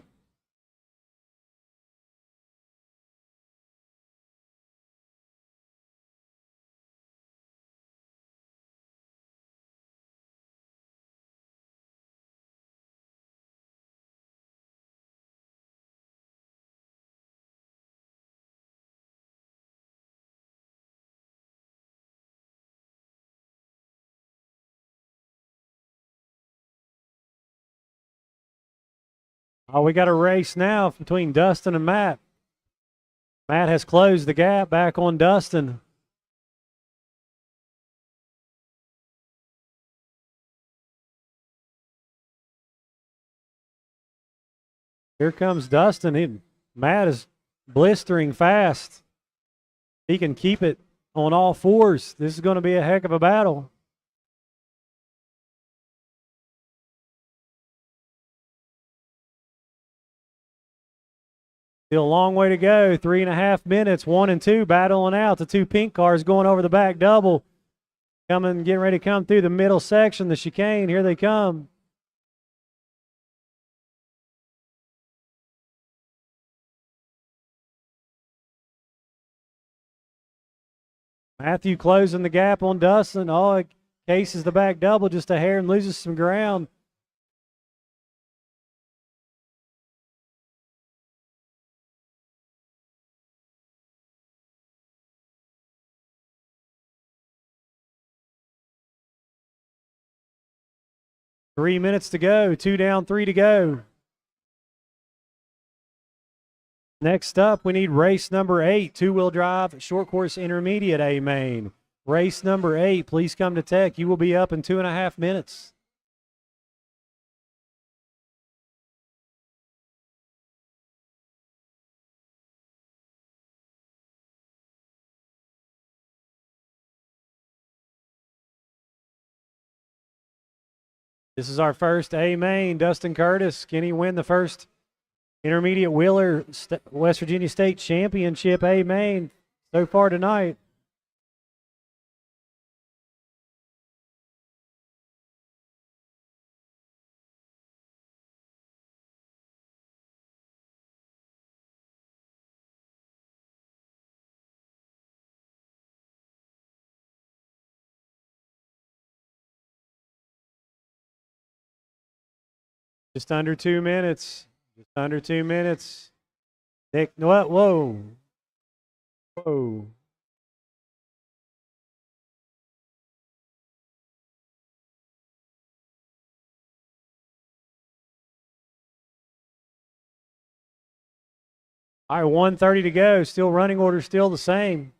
Oh, we got a race now between Dustin and Matt. Matt has closed the gap back on Dustin. Here comes Dustin. Matt is blistering fast. He can keep it on all 4s. This is going to be a heck of a battle. Still a long way to go. 3.5 minutes. 1 and 2 battling out. The 2 pink cars going over the back double. Getting ready to come through the middle section, the chicane. Here they come. Matthew closing the gap on Dustin. Oh, it cases the back double just a hair and loses some ground. Three minutes to go. 2 down, 3 to go. Next up, we need race number 8, 2-wheel drive, short course intermediate A main. Race number 8, please come to tech. You will be up in 2.5 minutes. This is our first A main. Dustin Curtis, can he win the first intermediate wheeler West Virginia State Championship A main so far tonight? Just under 2 minutes. Just under 2 minutes. Nick, what? Whoa. Whoa. All right, 1:30 to go. Still running order, still the same.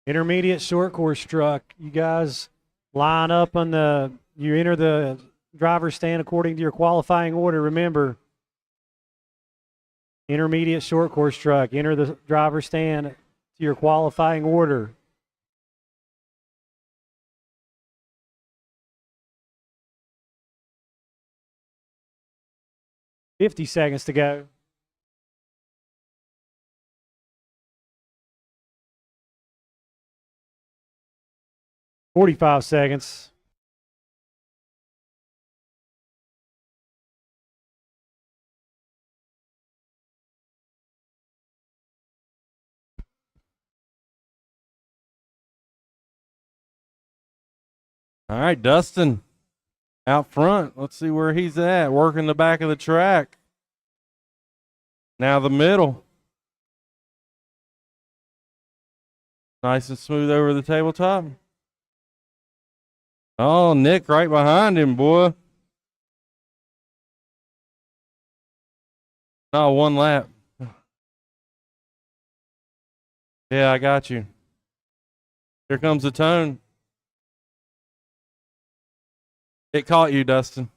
Intermediate short course truck. You guys line up on you enter the driver's stand according to your qualifying order. Remember, intermediate short course truck. Enter the driver's stand to your qualifying order. $50 seconds to go. $45 seconds. All right, Dustin out front. Let's see where he's at. Working the back of the track. Now the middle. Nice and smooth over the tabletop. Oh, Nick right behind him, boy. Oh, one lap. Yeah, I got you. Here comes the tone. It caught you, Dustin.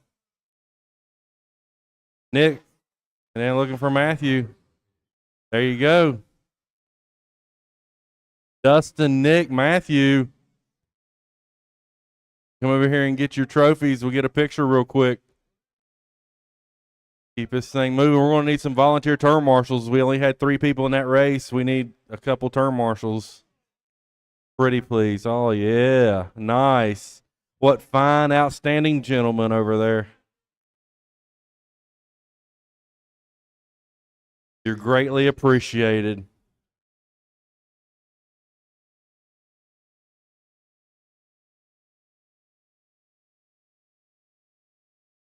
Nick. And then looking for Matthew. There you go. Dustin, Nick, Matthew. Come over here and get your trophies. We'll get a picture real quick. Keep this thing moving. We're going to need some volunteer turn marshals. We only had 3 people in that race. We need a couple turn marshals. Pretty please. Oh, yeah. Nice. What fine, outstanding gentlemen over there. You're greatly appreciated.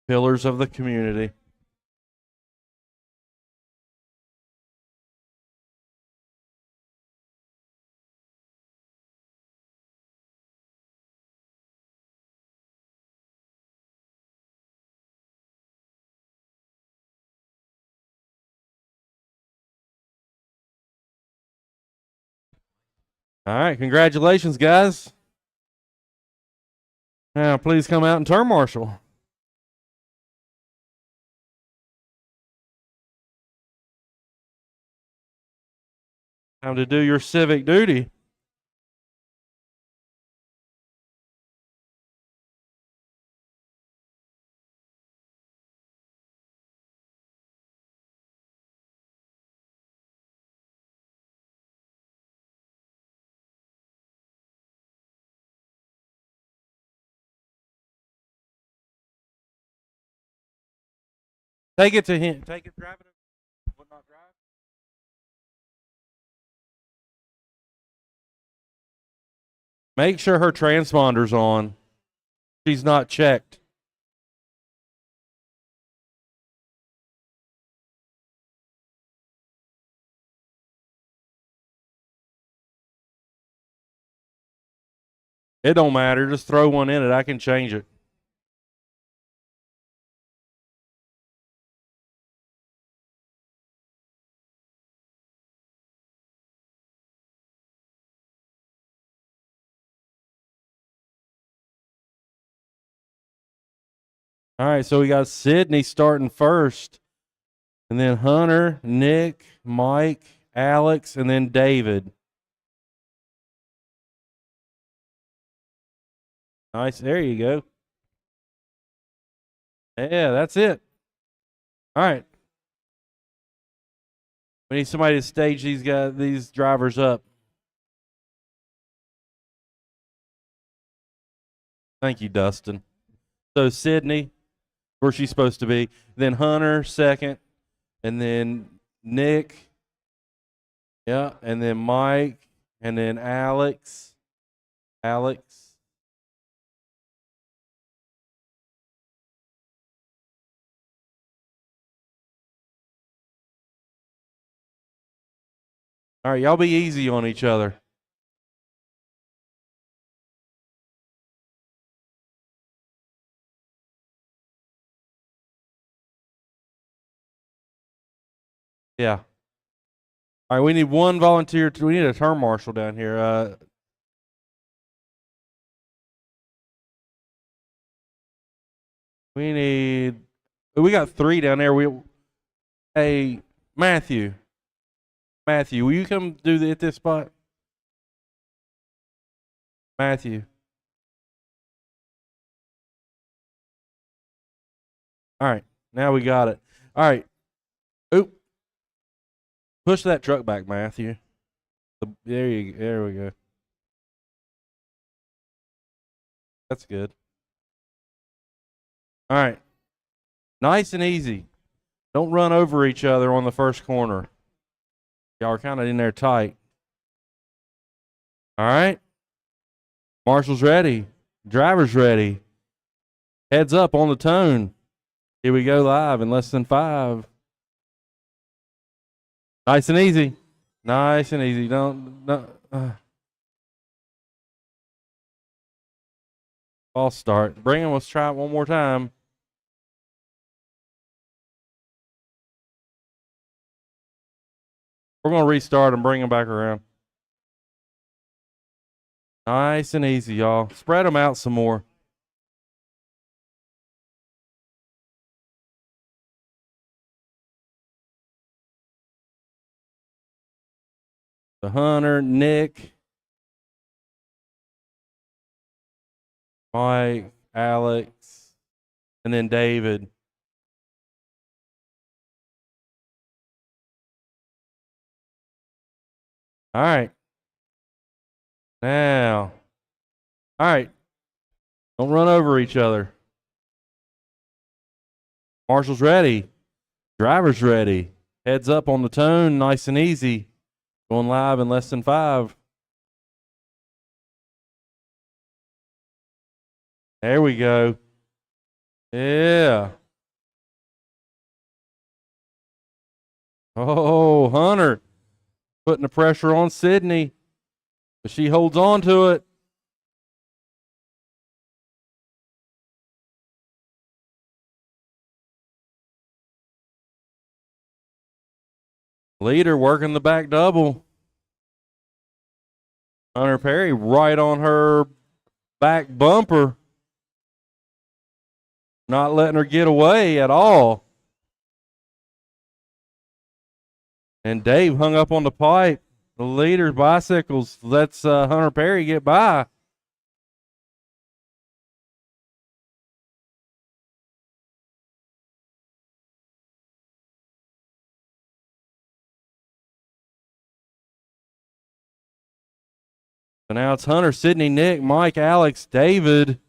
Pillars of the community. All right, congratulations, guys. Now, please come out and turn marshal. Time to do your civic duty. Take it to him. Take it, drive it. Would not drive. Make sure her transponder's on. She's not checked. It don't matter. Just throw one in it. I can change it. All right, so we got Sydney starting first, and then Hunter, Nick, Mike, Alex, and then David. Nice. There you go. Yeah, that's it. All right. We need somebody to stage these drivers up. Thank you, Dustin. So Sydney, where she's supposed to be. Then Hunter second, and then Nick. Yeah, and then Mike, and then Alex. All right, y'all be easy on each other. Yeah. All right, we need one volunteer. We need a turn marshal down here. We got 3 down there. Hey, Matthew, will you come do at this spot? Matthew. All right, now we got it. All right. Oop. Push that truck back, Matthew. There we go. That's good. All right. Nice and easy. Don't run over each other on the first corner. Y'all are kind of in there tight. All right. Marshal's ready. Driver's ready. Heads up on the tone. Here we go live in less than 5. Nice and easy. Nice and easy. False start. Bring him. Let's try it one more time. We're going to restart and bring him back around. Nice and easy, y'all. Spread them out some more. The Hunter, Nick, Mike, Alex, and then David. All right. Now. All right. Don't run over each other. Marshal's ready. Driver's ready. Heads up on the tone. Nice and easy. Going live in less than 5. There we go. Yeah. Oh, Hunter putting the pressure on Sydney, but she holds on to it. Leader working the back double. Hunter Perry right on her back bumper. Not letting her get away at all. And Dave hung up on the pipe. The leader's bicycles lets Hunter Perry get by. So now it's Hunter, Sydney, Nick, Mike, Alex, David.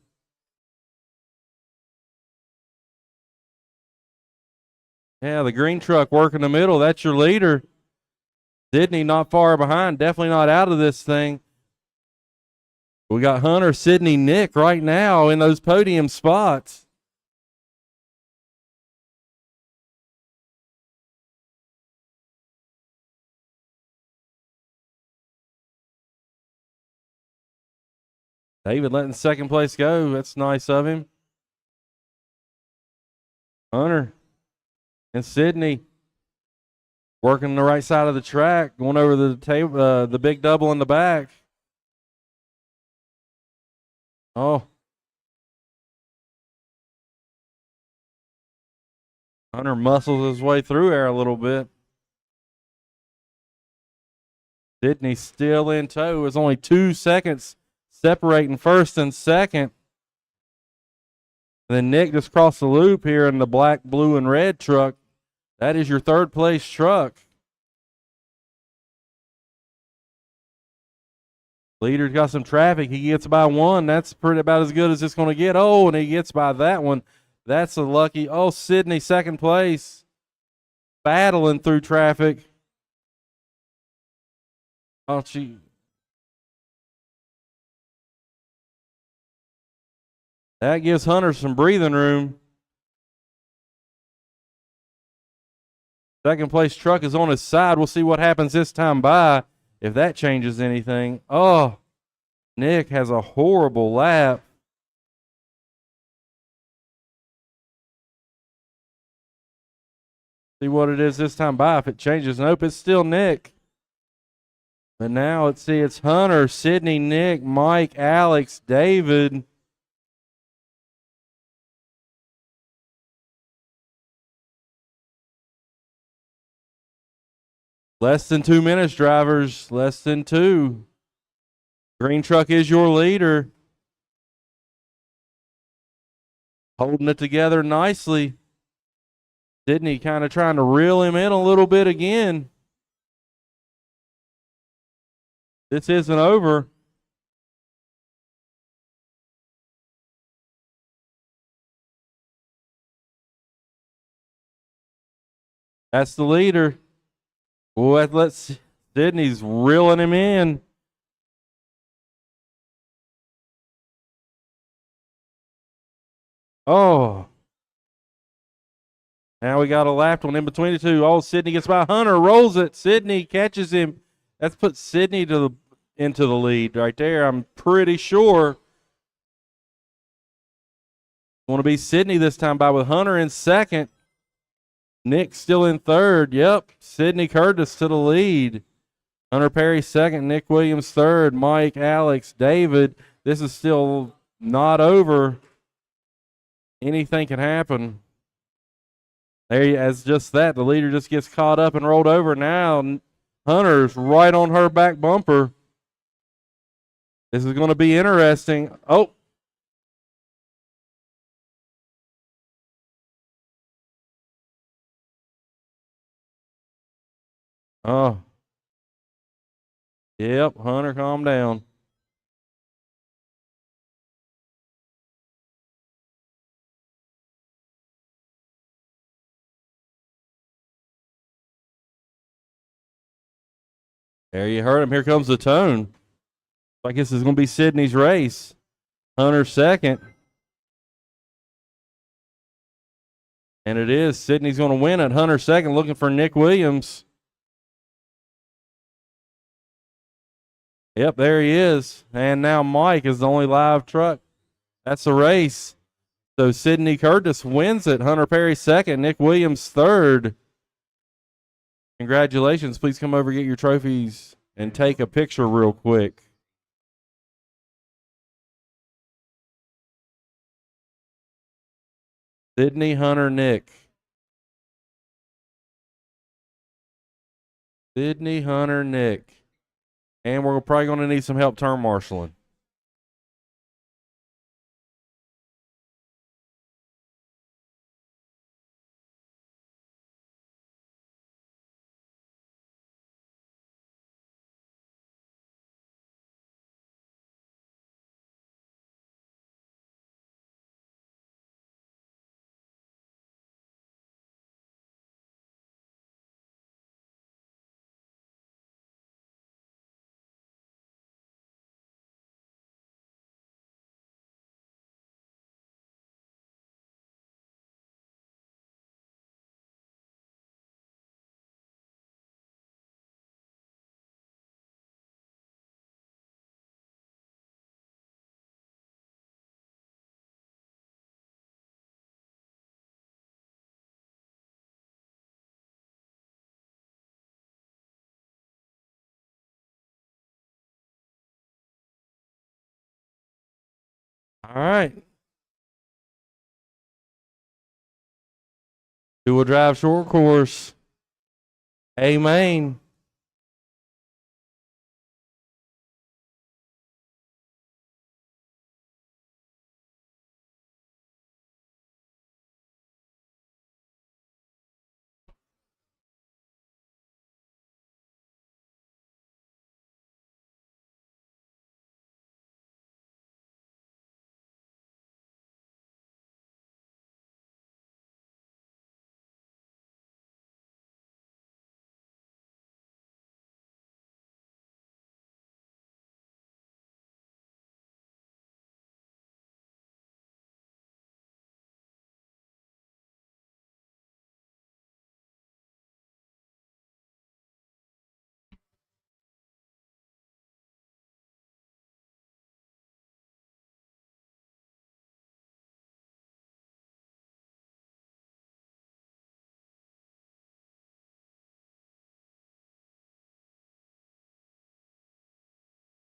Yeah, the green truck working the middle. That's your leader. Sydney not far behind. Definitely not out of this thing. We got Hunter, Sydney, Nick right now in those podium spots. David letting second place go. That's nice of him. Hunter and Sydney working the right side of the track, going over the table, the big double in the back. Oh. Hunter muscles his way through there a little bit. Sydney still in tow. It's only 2 seconds separating first and second. And then Nick just crossed the loop here in the black, blue, and red truck. That is your third place truck. Leader's got some traffic. He gets by 1. That's pretty about as good as it's going to get. Oh, and he gets by that one. That's a lucky. Oh, Sydney, second place. Battling through traffic. Oh, gee. That gives Hunter some breathing room. Second place truck is on his side. We'll see what happens this time by, if that changes anything. Oh, Nick has a horrible lap. See what it is this time by, if it changes. Nope, it's still Nick. But now let's see, it's Hunter, Sydney, Nick, Mike, Alex, David. Less than 2 minutes, drivers. Less than 2. Green truck is your leader. Holding it together nicely. Sydney kind of trying to reel him in a little bit again. This isn't over. That's the leader. Boy, let's Sydney's reeling him in. Oh. Now we got a lap one in between the two. Oh, Sydney gets by Hunter, rolls it. Sydney catches him. That's put Sydney into the lead right there. I'm pretty sure. Want to be Sydney this time by with Hunter in second. Nick still in third. Yep. Sydney Curtis to the lead. Hunter Perry second. Nick Williams third. Mike, Alex, David. This is still not over. Anything can happen. There, as just that, the leader just gets caught up and rolled over. Now Hunter's right on her back bumper. This is going to be interesting. Oh. Oh. Yep, Hunter, calm down. There you heard him. Here comes the tone. I guess it's going to be Sydney's race. Hunter second. And it is. Sydney's going to win at Hunter second, looking for Nick Williams. Yep, there he is. And now Mike is the only live truck. That's the race. So Sydney Curtis wins it. Hunter Perry second. Nick Williams third. Congratulations. Please come over, get your trophies, and take a picture real quick. Sydney, Hunter, Nick. Sydney, Hunter, Nick. And we're probably going to need some help turn marshaling. All right. Two-wheel drive short course. Amen.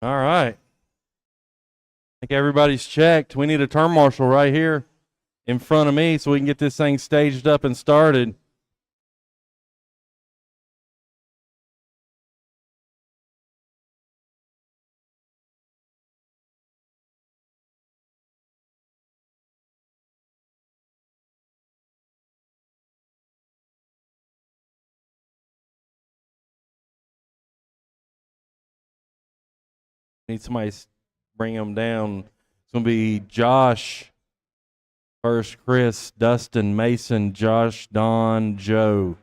All right. I think everybody's checked. We need a turn marshal right here in front of me so we can get this thing staged up and started. Need somebody to bring them down. It's going to be Josh first, Chris, Dustin, Mason, Josh, Don, Joe.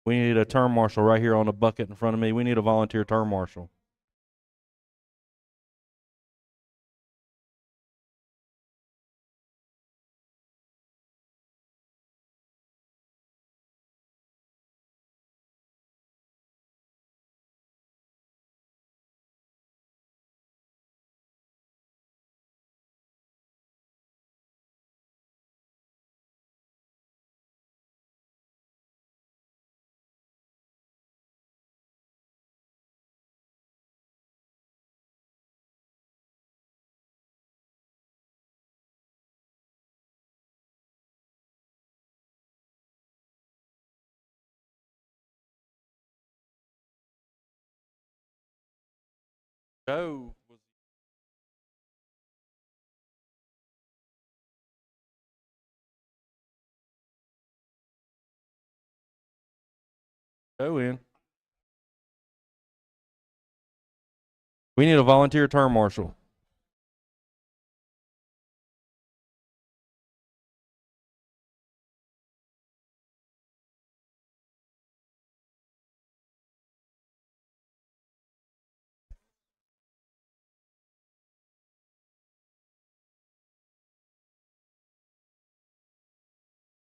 We need a turn marshal right here on the bucket in front of me. We need a volunteer turn marshal. Joe was Joe in. We need a volunteer turn marshal.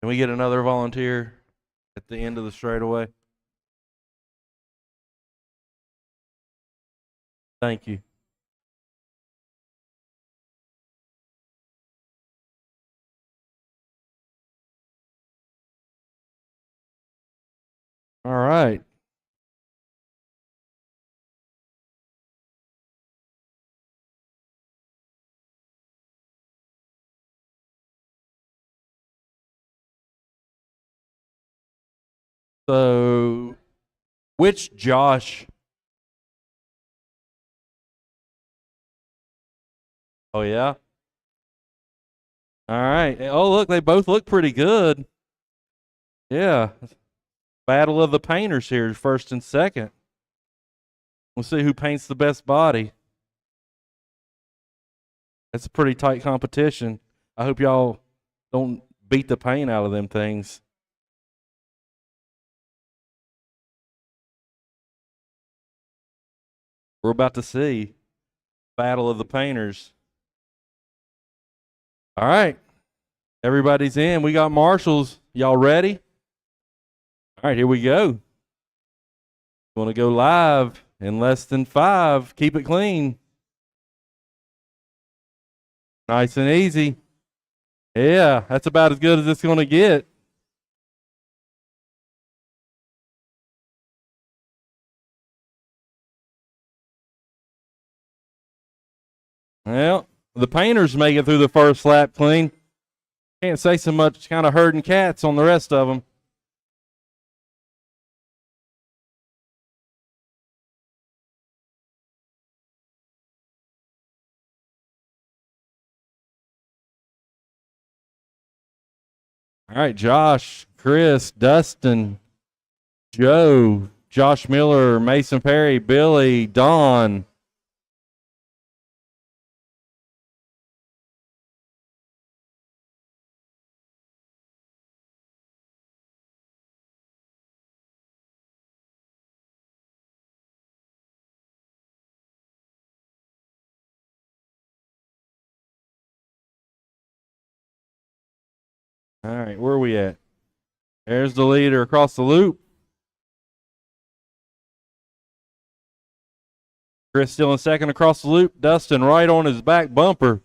Can we get another volunteer at the end of the straightaway? Thank you. All right. So, which Josh? Oh, yeah? All right. Oh, look, they both look pretty good. Yeah. Battle of the painters here, first and second. We'll see who paints the best body. That's a pretty tight competition. I hope y'all don't beat the paint out of them things. We're about to see Battle of the Painters. All right. Everybody's in. We got marshals. Y'all ready? All right, here we go. Want to go live in less than 5. Keep it clean. Nice and easy. Yeah, that's about as good as it's going to get. Well, the painters make it through the first lap clean. Can't say so much, kind of herding cats on the rest of them. All right, Josh, Chris, Dustin, Joe, Josh Miller, Mason Perry, Billy, Don. All right, where are we at? There's the leader across the loop. Chris still in second across the loop. Dustin right on his back bumper.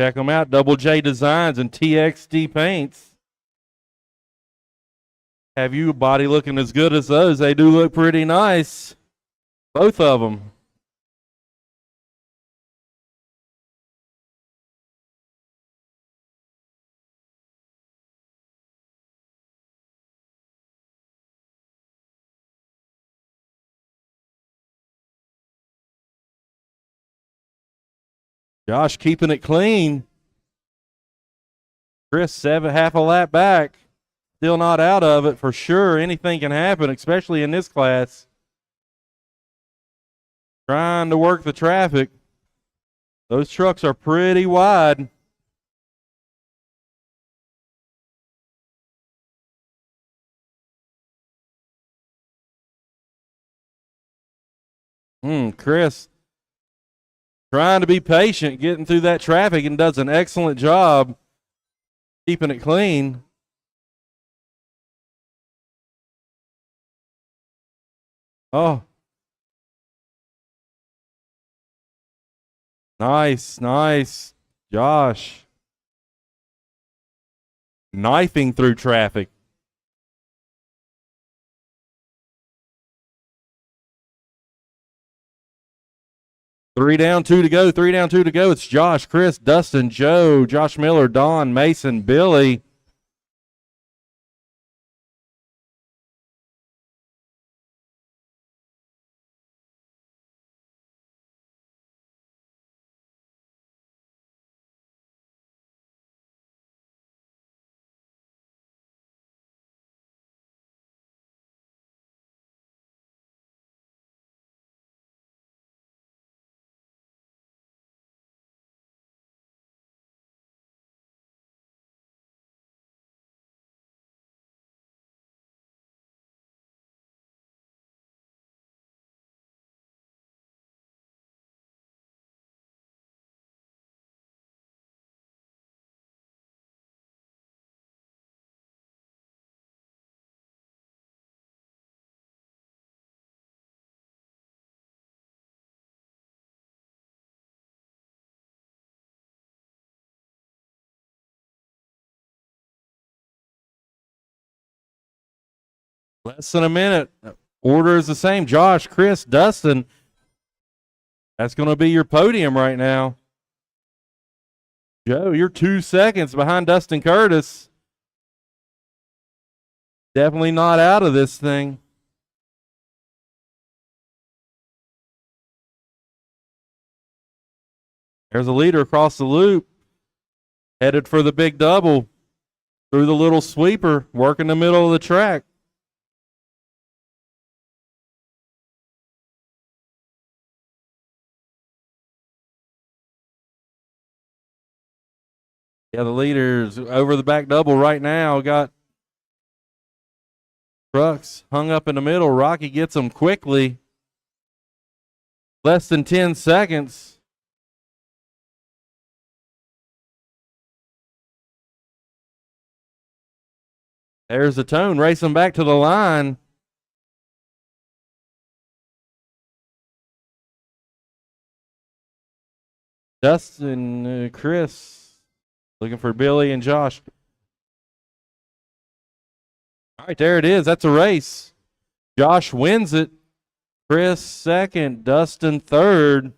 Check them out. Double J Designs and TXD Paints. Have you body looking as good as those? They do look pretty nice. Both of them. Josh keeping it clean. Chris, half a lap back. Still not out of it for sure. Anything can happen, especially in this class. Trying to work the traffic. Those trucks are pretty wide. Chris trying to be patient, getting through that traffic, and does an excellent job keeping it clean. Oh. Nice. Josh. Knifing through traffic. Three down, two to go. It's Josh, Chris, Dustin, Joe, Josh Miller, Don, Mason, Billy. Less than a minute. Order is the same. Josh, Chris, Dustin. That's going to be your podium right now. Joe, you're 2 seconds behind Dustin Curtis. Definitely not out of this thing. There's a leader across the loop. Headed for the big double. Through the little sweeper. Working the middle of the track. Yeah, the leaders over the back double right now. Got trucks hung up in the middle. Rocky gets them quickly. Less than 10 seconds. There's the tone racing back to the line. Dustin, Chris, looking for Billy and Josh. All right, there it is. That's a race. Josh wins it. Chris second. Dustin third.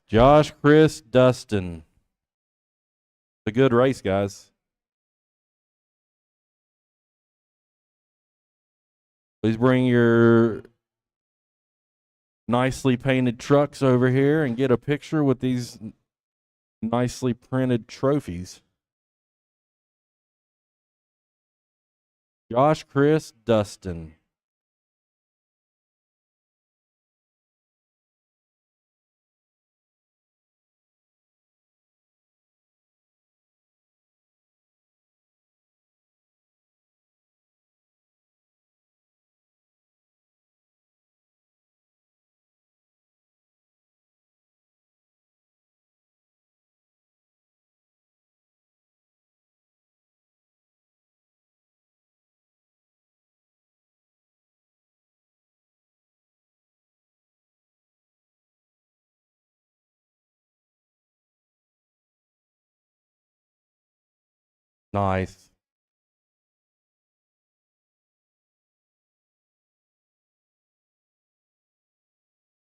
Josh, Chris, Dustin. A good race, guys. Please bring your nicely painted trucks over here and get a picture with these nicely printed trophies. Josh, Chris, Dustin. Nice.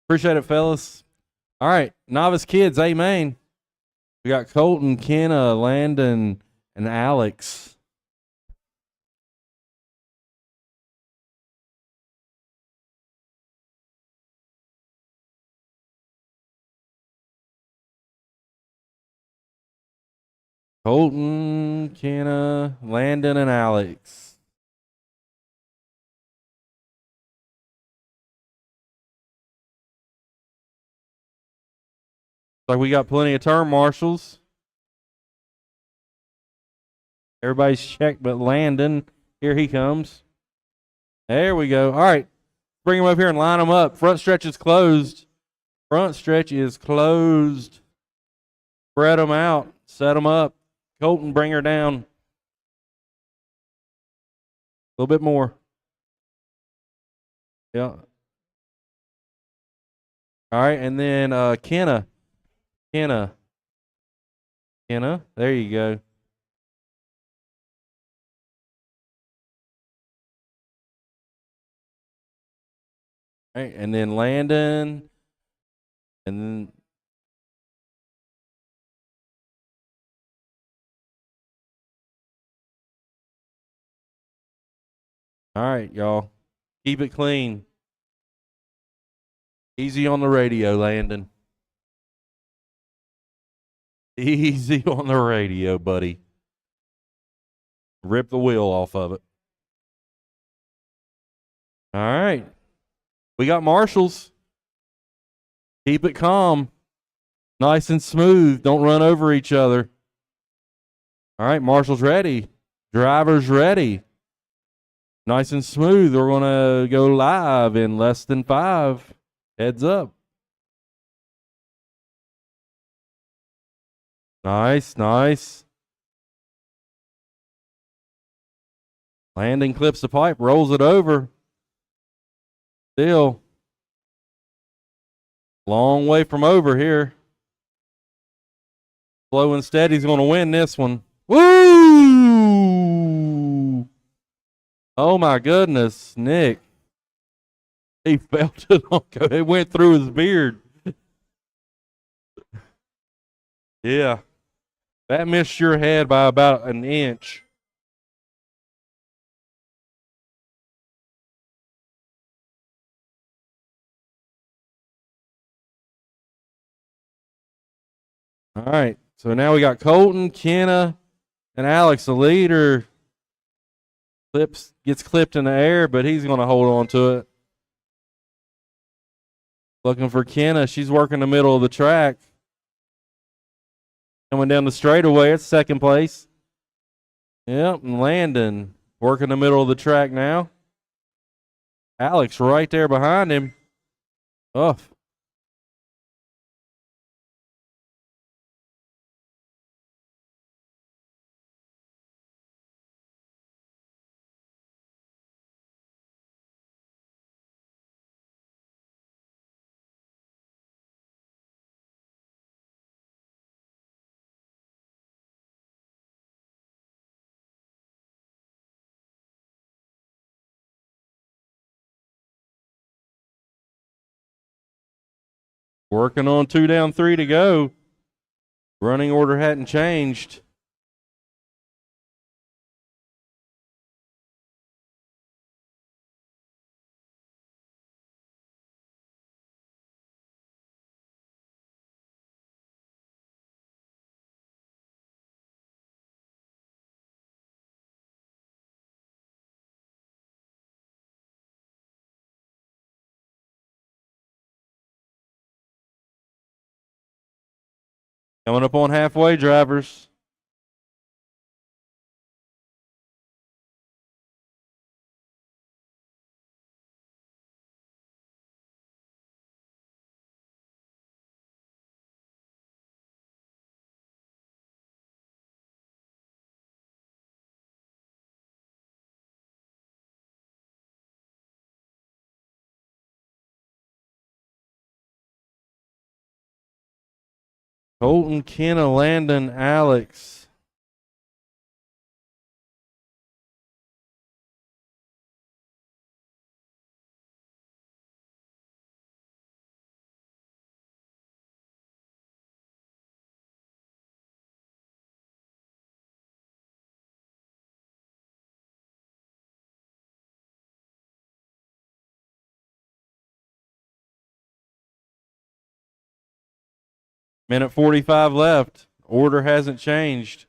Appreciate it, fellas. All right, novice kids, amen. We got Colton, Kenna, Landon, and Alex. Colton, Kenna, Landon, and Alex. Like we got plenty of turn marshals. Everybody's checked but Landon. Here he comes. There we go. All right. Bring him up here and line him up. Front stretch is closed. Front stretch is closed. Spread them out. Set them up. Colton, bring her down. A little bit more. Yeah. All right. And then Kenna. Kenna. There you go. All right. And then Landon. And then all right, y'all. Keep it clean. Easy on the radio, Landon. Easy on the radio, buddy. Rip the wheel off of it. All right. We got marshals. Keep it calm. Nice and smooth. Don't run over each other. All right, marshals ready. Drivers ready. Nice and smooth. We're going to go live in less than 5. Heads up. Nice, nice. Landon clips the pipe, rolls it over. Still. Long way from over here. Slow and steady's going to win this one. Woo! Oh my goodness, Nick. He felt it. It went through his beard. Yeah. That missed your head by about an inch. All right. So now we got Colton, Kenna, and Alex. The leader gets clipped in the air, but he's going to hold on to it. Looking for Kenna. She's working the middle of the track. Coming down the straightaway at second place. Yep, and Landon working the middle of the track now. Alex right there behind him. Oh. Working on 2 down, 3 to go. Running order hadn't changed. Coming up on halfway, drivers. Colton, Kenna, Landon, Alex. Minute 45 left. Order hasn't changed.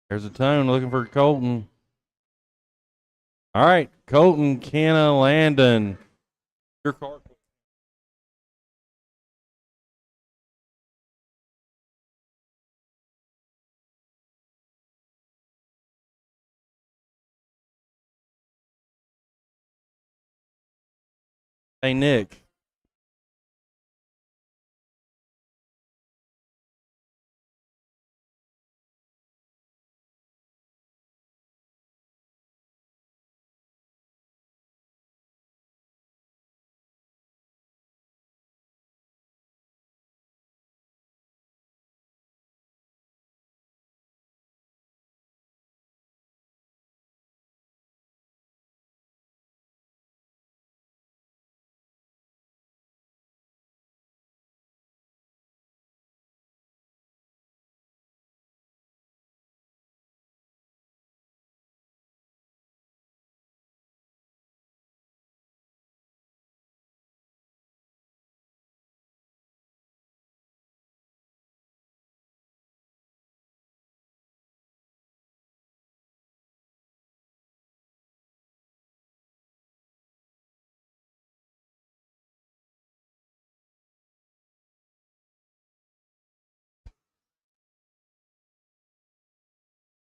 There's a tone looking for Colton. All right, Colton, Kenna, Landon. Your card. Hey, Nick.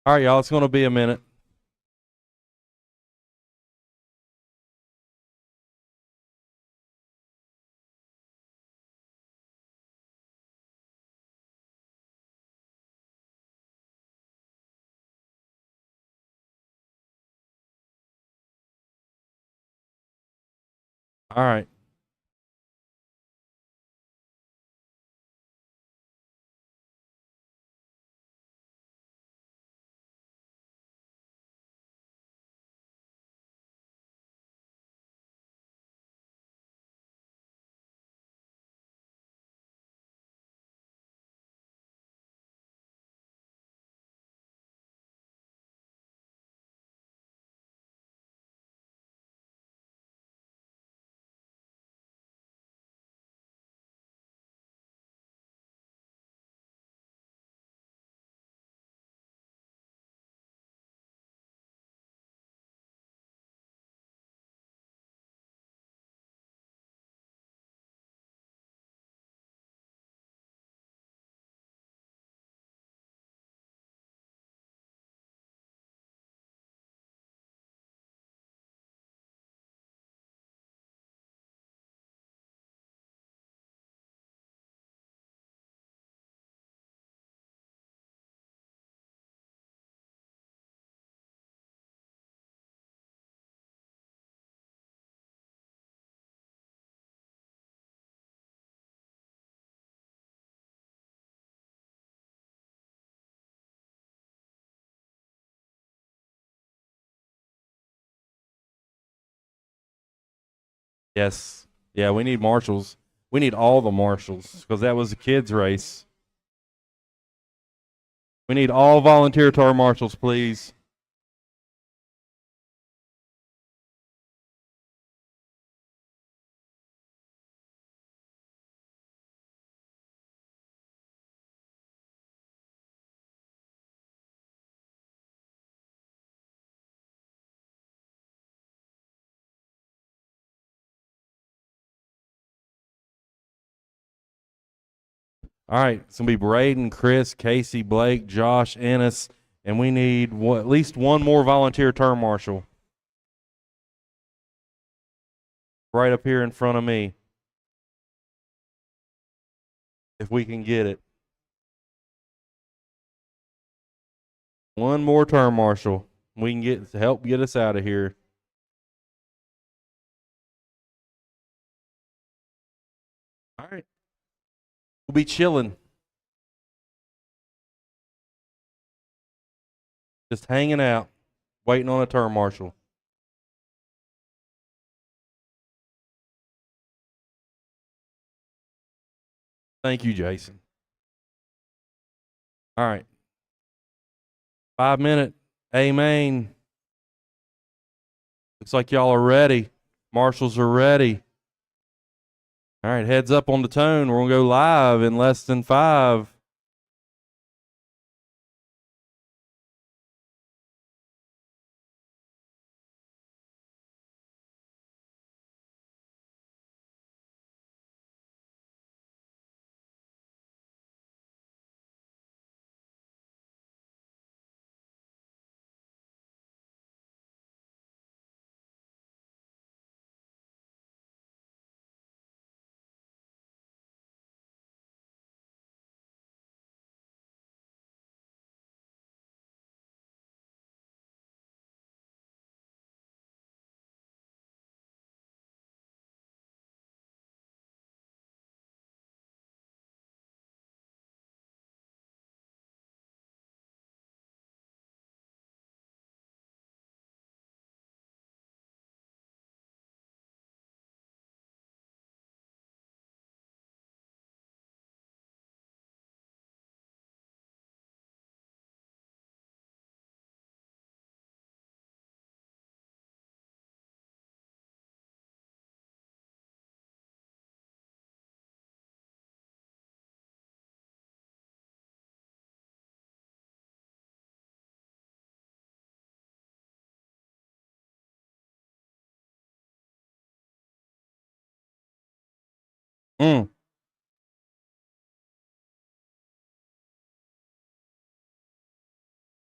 All right, y'all, it's going to be a minute. All right. Yes. Yeah, we need marshals. We need all the marshals because that was a kids' race. We need all volunteer tar marshals, please. All right, it's gonna be Braden, Chris, Casey, Blake, Josh, Ennis, and we need at least one more volunteer term marshal. Right up here in front of me, if we can get it. One more term marshal. We can get to help get us out of here. All right. We'll be chilling. Just hanging out, waiting on a term marshal. Thank you, Jason. All right. 5 minute. Amen. Looks like y'all are ready. Marshals are ready. All right, heads up on the tone. We're going to go live in less than 5.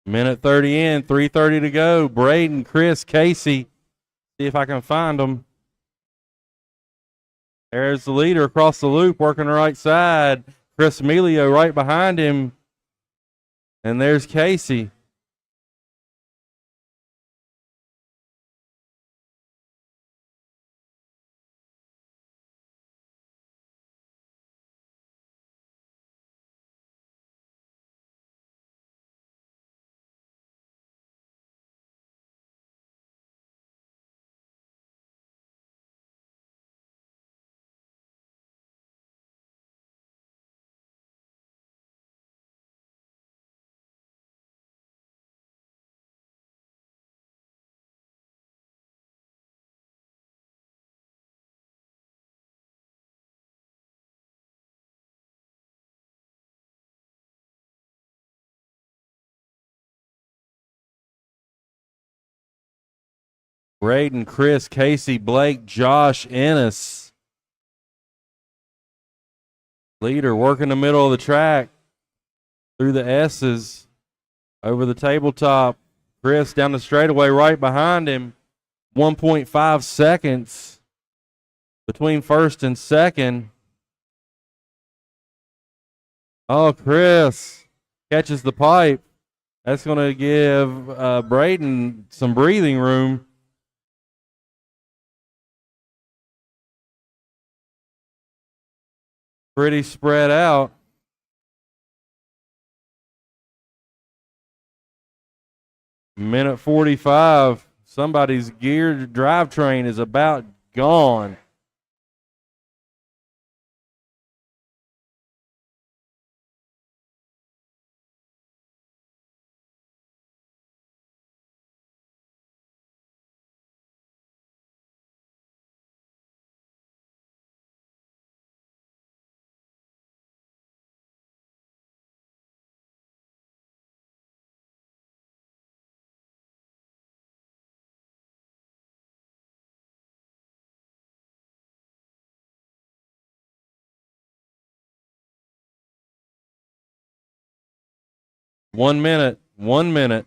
Minute 30 in, 3:30 to go. Braden, Chris, Casey. See if I can find them. There's the leader across the loop working the right side. Chris Emilio right behind him. And there's Casey. Braden, Chris, Casey, Blake, Josh, Ennis. Leader working the middle of the track through the S's over the tabletop. Chris down the straightaway right behind him. 1.5 seconds between first and second. Oh, Chris catches the pipe. That's going to give Braden some breathing room. Pretty spread out. Minute 45. Somebody's gear drivetrain is about gone. 1 minute. 1 minute.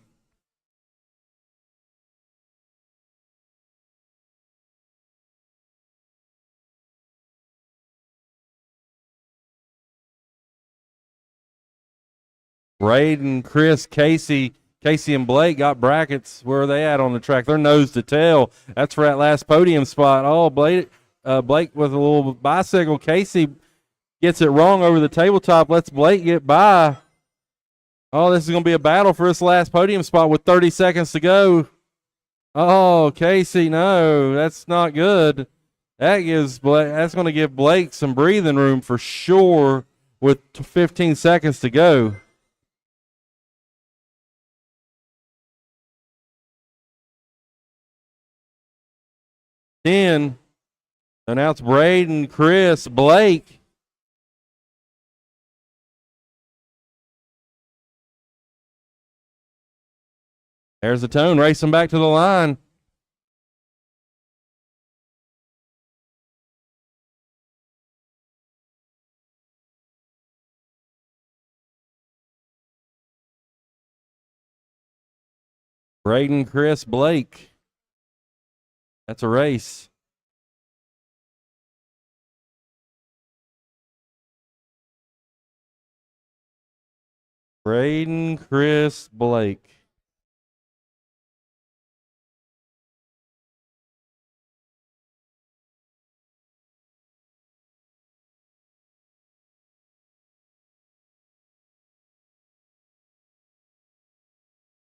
Braden, Chris, Casey and Blake got brackets. Where are they at on the track? They're nose to tail. That's for that last podium spot. Oh, Blake with a little bicycle. Casey gets it wrong over the tabletop. Lets Blake get by. Oh, this is going to be a battle for this last podium spot with 30 seconds to go. Oh, Casey, no, that's not good. That's going to give Blake some breathing room for sure with 15 seconds to go. So now it's Braden, Chris, Blake. There's the tone racing back to the line. Braden, Chris, Blake. That's a race. Braden, Chris, Blake.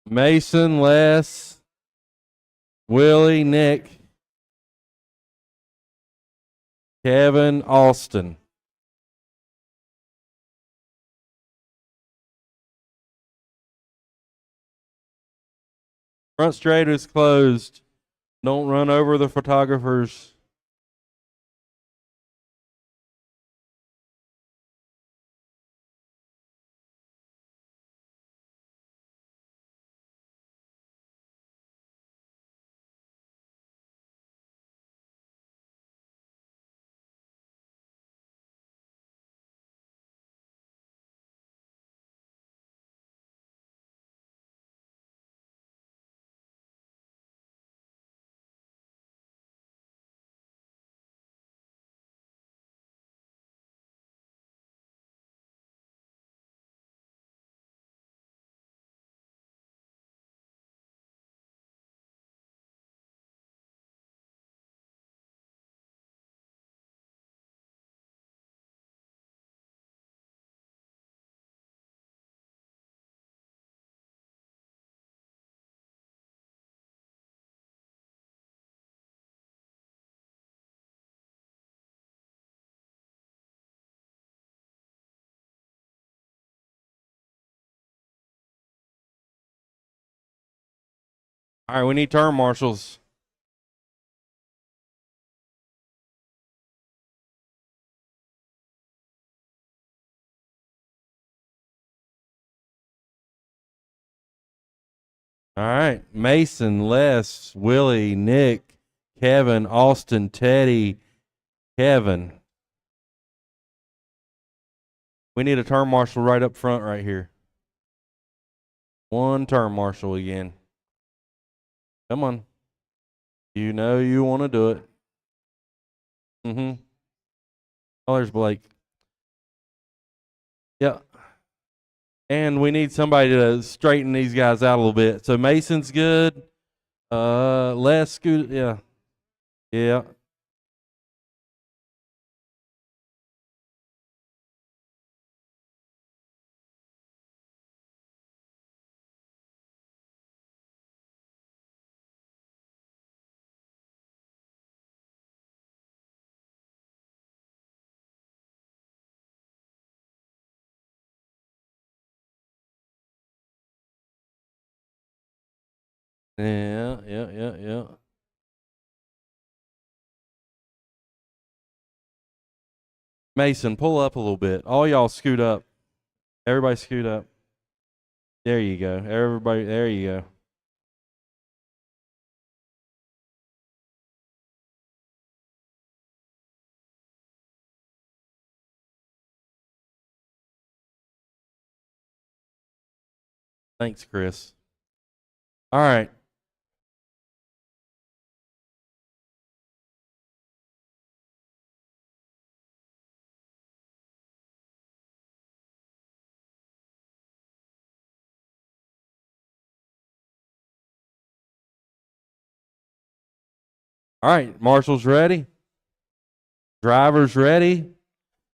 Mason, Les, Willie, Nick, Kevin, Austin. Front straight is closed. Don't run over the photographers. All right, we need turn marshals. All right, Mason, Les, Willie, Nick, Kevin, Austin, Teddy, Kevin. We need a turn marshal right up front right here. One turn marshal again. Come on. You know you want to do it. Oh, there's Blake. Yeah. And we need somebody to straighten these guys out a little bit. So Mason's good. Les Scoot, yeah. Yeah. Yeah. Mason, pull up a little bit. All y'all scoot up. Everybody scoot up. There you go. Everybody, there you go. Thanks, Chris. All right. All right, Marshall's ready. Driver's ready.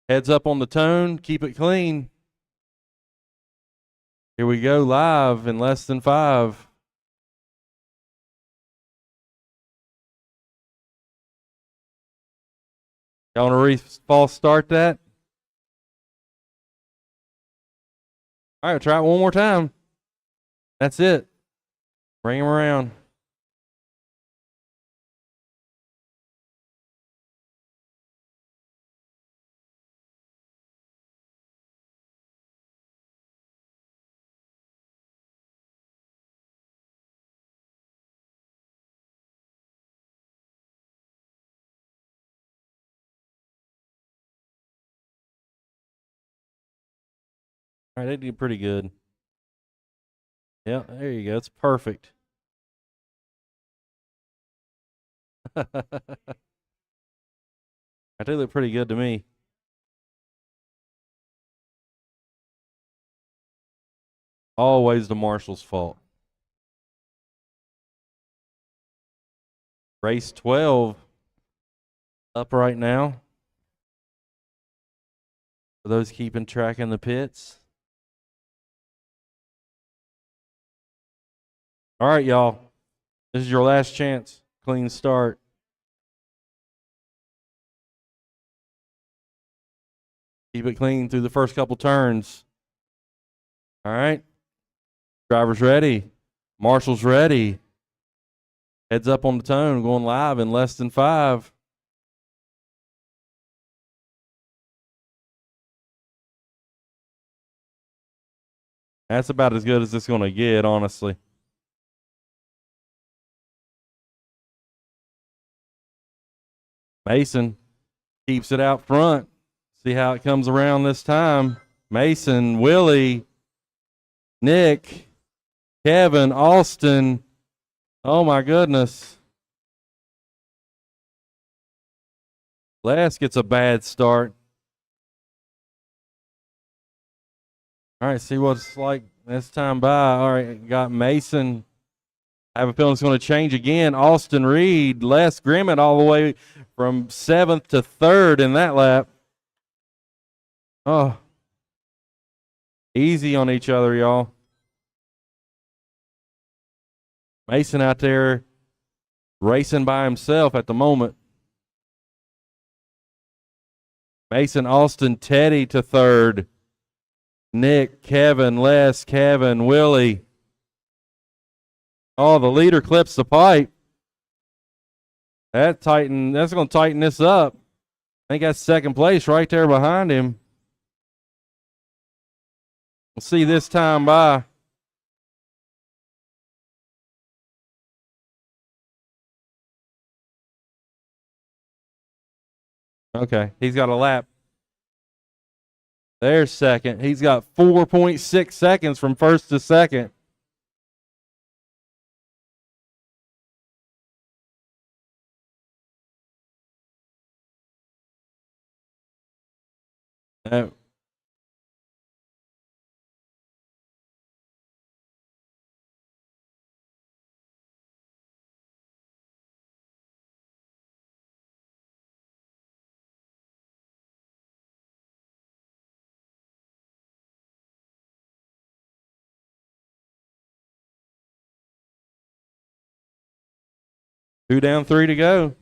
Heads up on the tone. Keep it clean. Here we go, live in less than 5. Y'all want to false start that? All right, try it one more time. That's it. Bring him around. All right, they did pretty good. Yeah, there you go. It's perfect. I do look pretty good to me. Always the marshal's fault. Race 12 up right now. For those keeping track in the pits. All right, y'all. This is your last chance. Clean start. Keep it clean through the first couple turns. All right. Driver's ready. Marshall's ready. Heads up on the tone. Going live in less than 5. That's about as good as it's going to get, honestly. Mason keeps it out front. See how it comes around this time. Mason, Willie, Nick, Kevin, Austin. Oh, my goodness. Les gets a bad start. All right, see what it's like this time by. All right, got Mason. I have a feeling it's going to change again. Austin Reed, Les Grimmett all the way from 7th to 3rd in that lap. Oh, easy on each other, y'all. Mason out there racing by himself at the moment. Mason, Austin, Teddy to 3rd. Nick, Kevin, Les, Kevin, Willie. Oh, the leader clips the pipe. That's going to tighten this up. I think that's second place right there behind him. We'll see this time by. Okay, he's got a lap. There's second. He's got 4.6 seconds from first to second. Two down, 3 to go.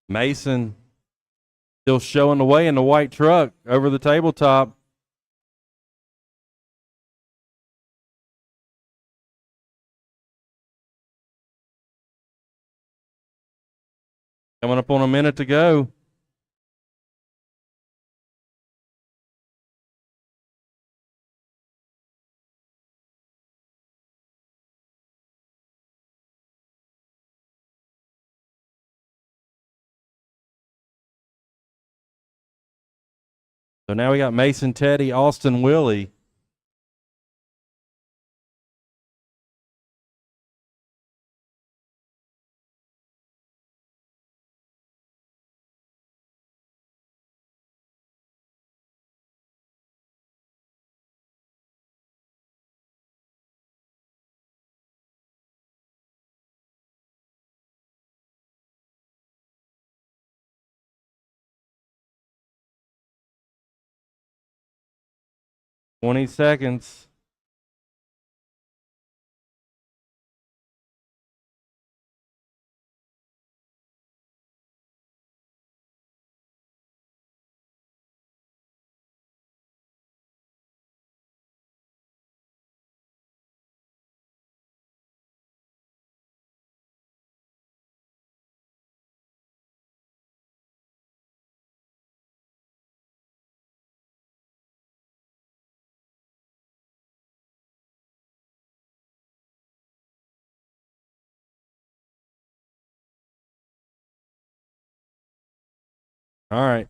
Mason still showing the way in the white truck over the tabletop. Coming up on a minute to go. So now we got Mason, Teddy, Austin, Willie. Twenty seconds. All right.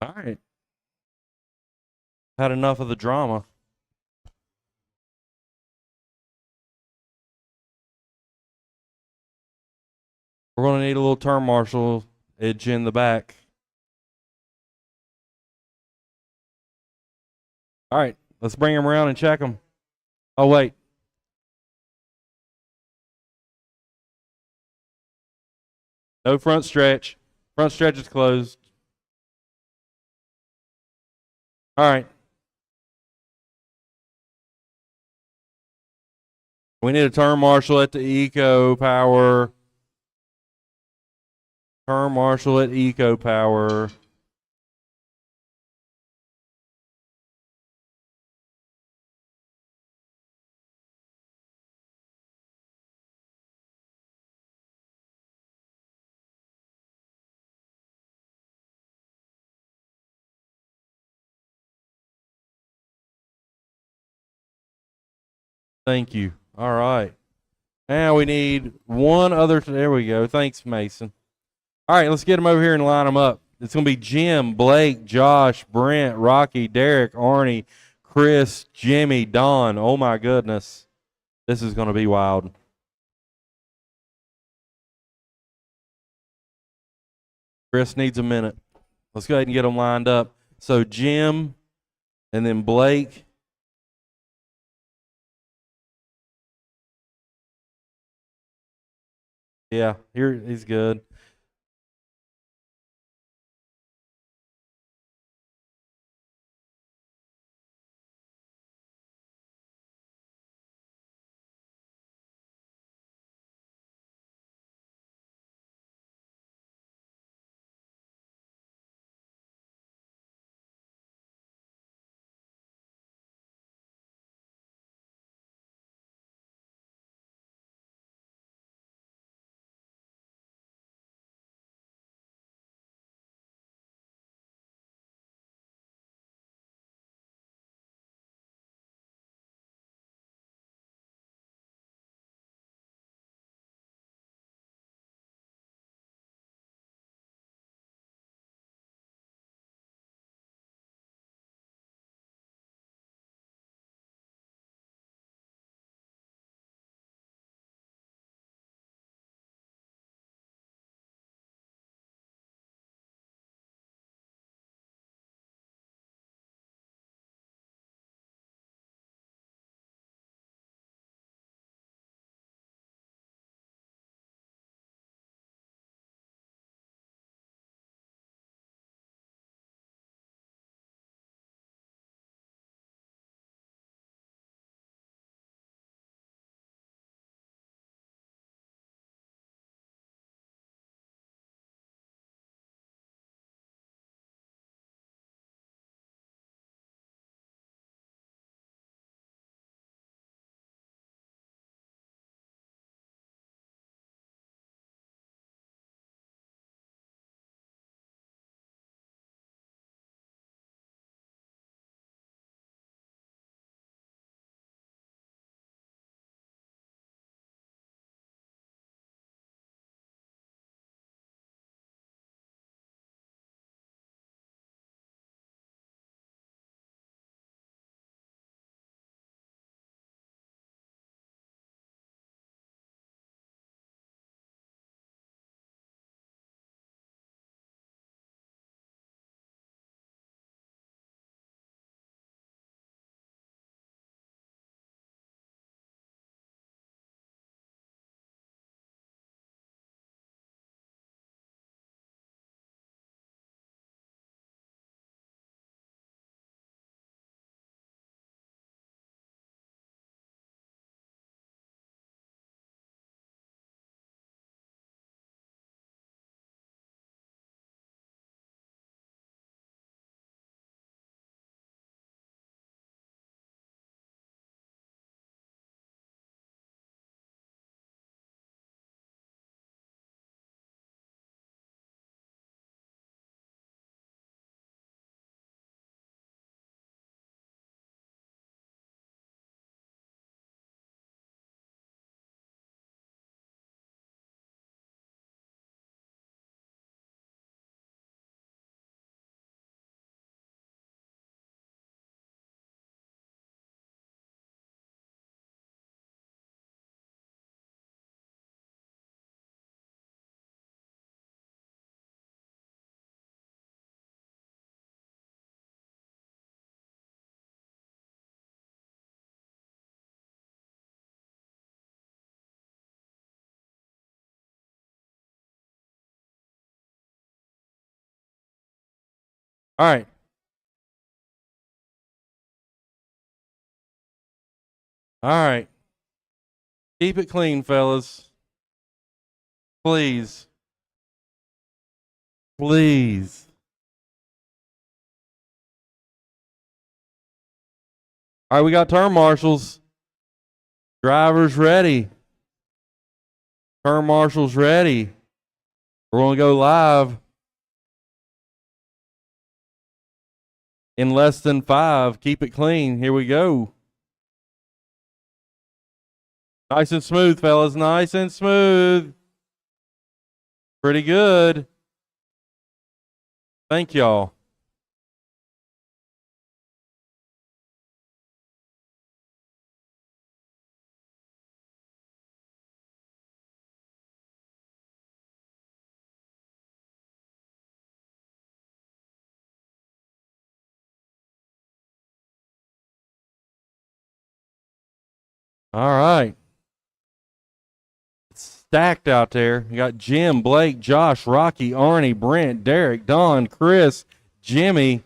All right. Had enough of the drama. We're going to need a little turn marshal edge in the back. All right, let's bring him around and check him. Oh, wait. No front stretch. Front stretch is closed. All right. We need a turn marshal at the eco power. Turn marshal at eco power. Thank you. All right. Now we need one other. There we go. Thanks, Mason. All right, let's get them over here and line them up. It's going to be Jim, Blake, Josh, Brent, Rocky, Derek, Arnie, Chris, Jimmy, Don. Oh, my goodness. This is going to be wild. Chris needs a minute. Let's go ahead and get them lined up. So Jim and then Blake. Yeah, here he's good. All right. All right. Keep it clean, fellas. Please. Please. All right, we got turn marshals. Drivers ready. Turn marshals ready. We're going to go live in less than 5. Keep it clean. Here we go. Nice and smooth, fellas. Nice and smooth. Pretty good. Thank y'all. All right. It's stacked out there. You got Jim, Blake, Josh, Rocky, Arnie, Brent, Derek, Don, Chris, Jimmy.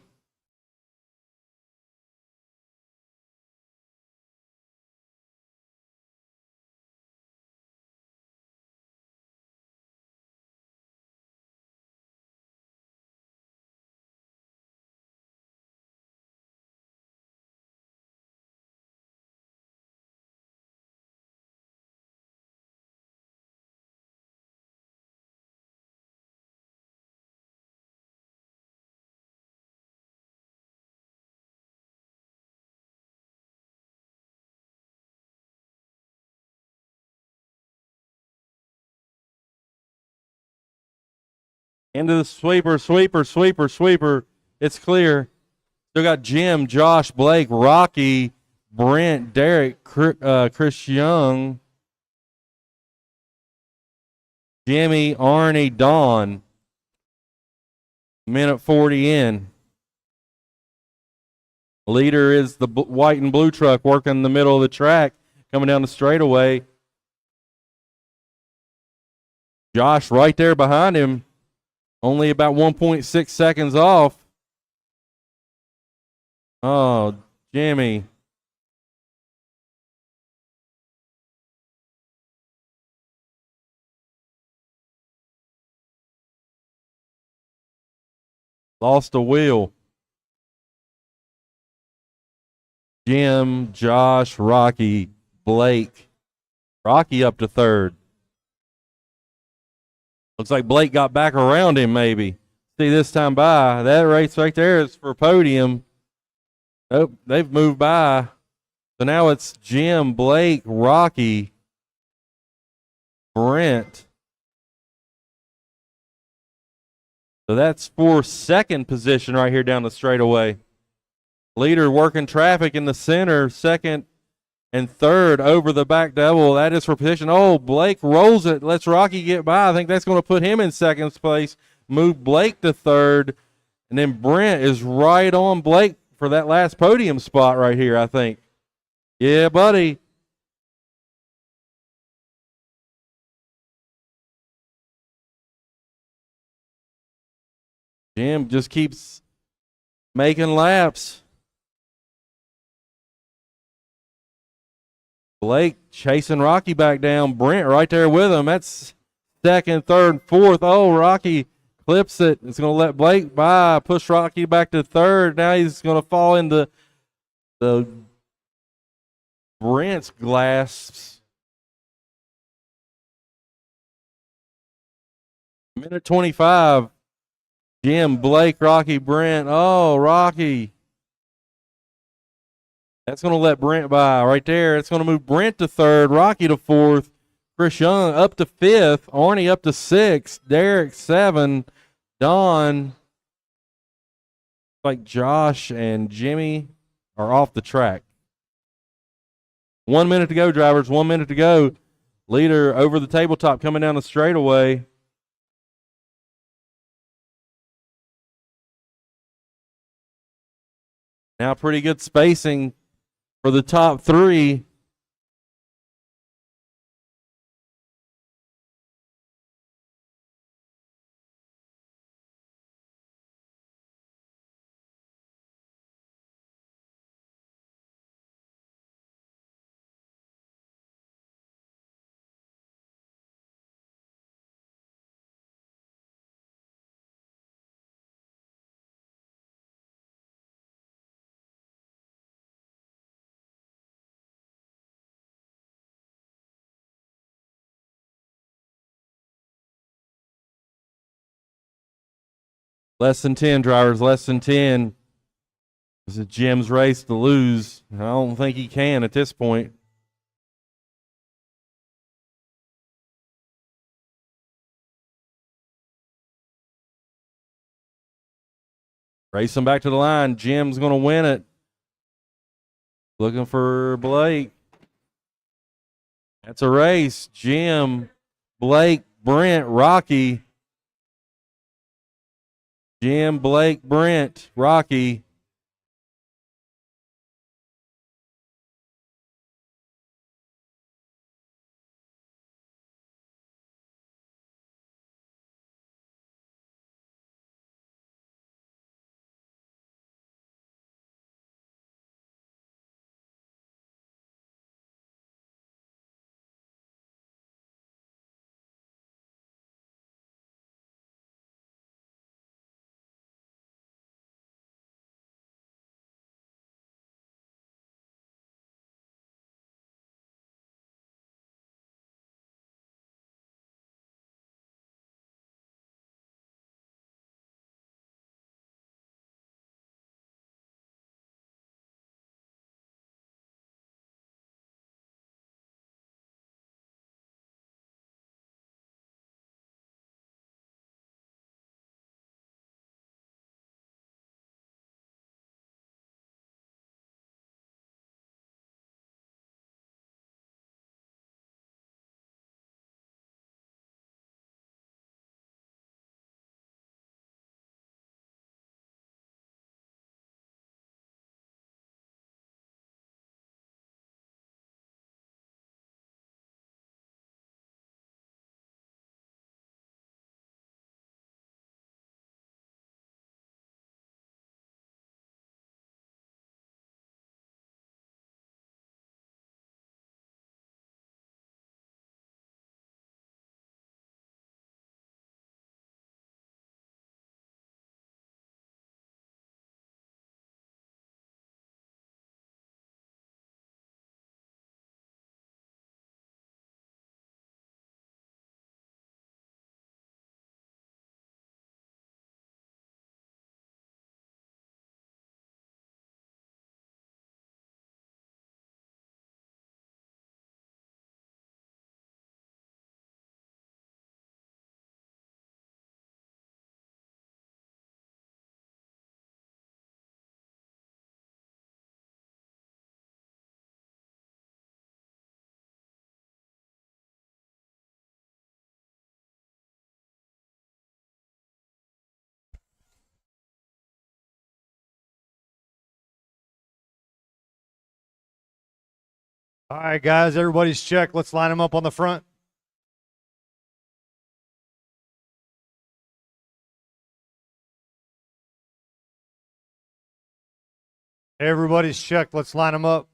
Into the sweeper, sweeper, sweeper, sweeper. It's clear. Still got Jim, Josh, Blake, Rocky, Brent, Derek, Chris Young, Jimmy, Arnie, Don. Minute 40 in. Leader is the white and blue truck working in the middle of the track, coming down the straightaway. Josh right there behind him, only about 1.6 seconds off. Oh, Jimmy. Lost a wheel. Jim, Josh, Rocky, Blake. Rocky up to third. Looks like Blake got back around him maybe. See this time by. That race right there is for podium. Oh, they've moved by. So now it's Jim, Blake, Rocky, Brent. So that's for second position right here down the straightaway. Leader working traffic in the center, second and third over the back double. That is for position. Oh, Blake rolls it. Lets Rocky get by. I think that's going to put him in second place. Move Blake to third. And then Brent is right on Blake for that last podium spot right here, I think. Yeah, buddy. Jim just keeps making laps. Blake chasing Rocky back down. Brent right there with him. That's second, third, fourth. Oh, Rocky clips it. It's going to let Blake by. Push Rocky back to third. Now he's going to fall into the Brent's grasp. Minute 25. Jim, Blake, Rocky, Brent. Oh, Rocky. That's going to let Brent by right there. It's going to move Brent to third, Rocky to fourth, Chris Young up to fifth, Arnie up to sixth, Derek 7, Don. Like Josh and Jimmy are off the track. 1 minute to go, drivers. 1 minute to go. Leader over the tabletop coming down the straightaway. Now pretty good spacing for the top three. Less than 10, drivers, less than 10. This is Jim's race to lose. I don't think he can at this point. Race him back to the line. Jim's going to win it. Looking for Blake. That's a race. Jim, Blake, Brent, Rocky. Jim, Blake, Brent, Rocky. All right, guys, everybody's checked. Let's line them up on the front. Everybody's checked. Let's line them up.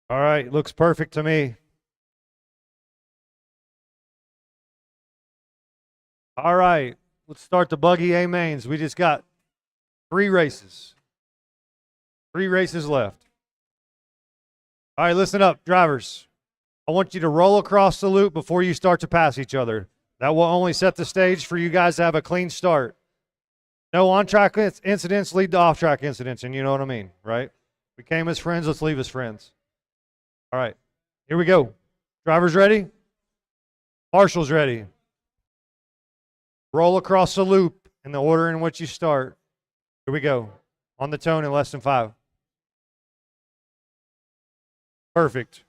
All right, looks perfect to me. All right, let's start the buggy A mains. We just got 3 races. 3 races left. All right, listen up, drivers. I want you to roll across the loop before you start to pass each other. That will only set the stage for you guys to have a clean start. No on-track incidents lead to off-track incidents, and you know what I mean, right? We came as friends, let's leave as friends. All right, here we go. Drivers ready? Marshall's ready. Roll across the loop in the order in which you start. Here we go. On the tone in less than 5. Perfect.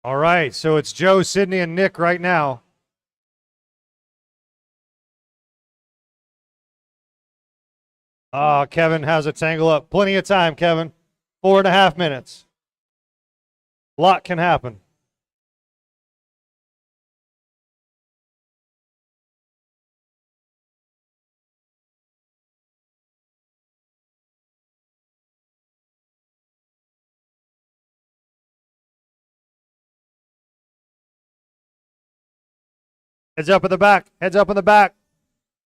All right, so it's Joe, Sydney, and Nick right now. Kevin has a tangle up. Plenty of time, Kevin. 4.5 minutes. A lot can happen. Heads up in the back. Heads up in the back.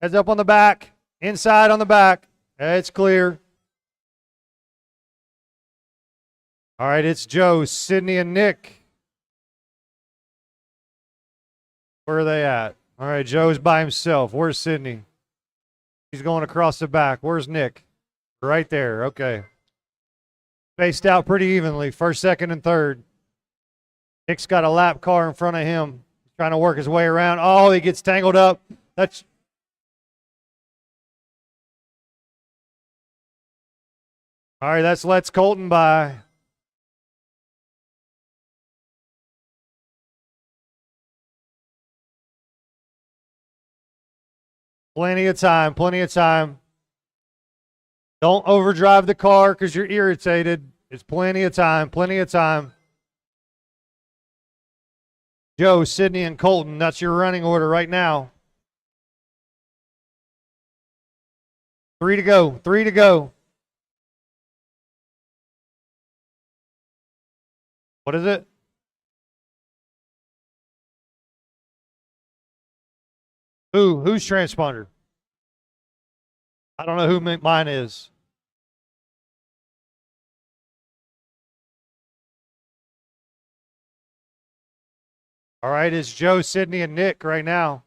Heads up on the back. Inside on the back. It's clear. All right, it's Joe, Sydney, and Nick. Where are they at? All right, Joe's by himself. Where's Sydney? He's going across the back. Where's Nick? Right there. Okay. Spaced out pretty evenly. First, second, and third. Nick's got a lap car in front of him. He's trying to work his way around. Oh, he gets tangled up. That's... All right, that's lets Colton by. Plenty of time, plenty of time. Don't overdrive the car because you're irritated. It's plenty of time, plenty of time. Joe, Sydney, and Colton, that's your running order right now. 3 to go, 3 to go. What is it? Whose transponder? I don't know who mine is. All right, it's Joe, Sydney, and Nick right now.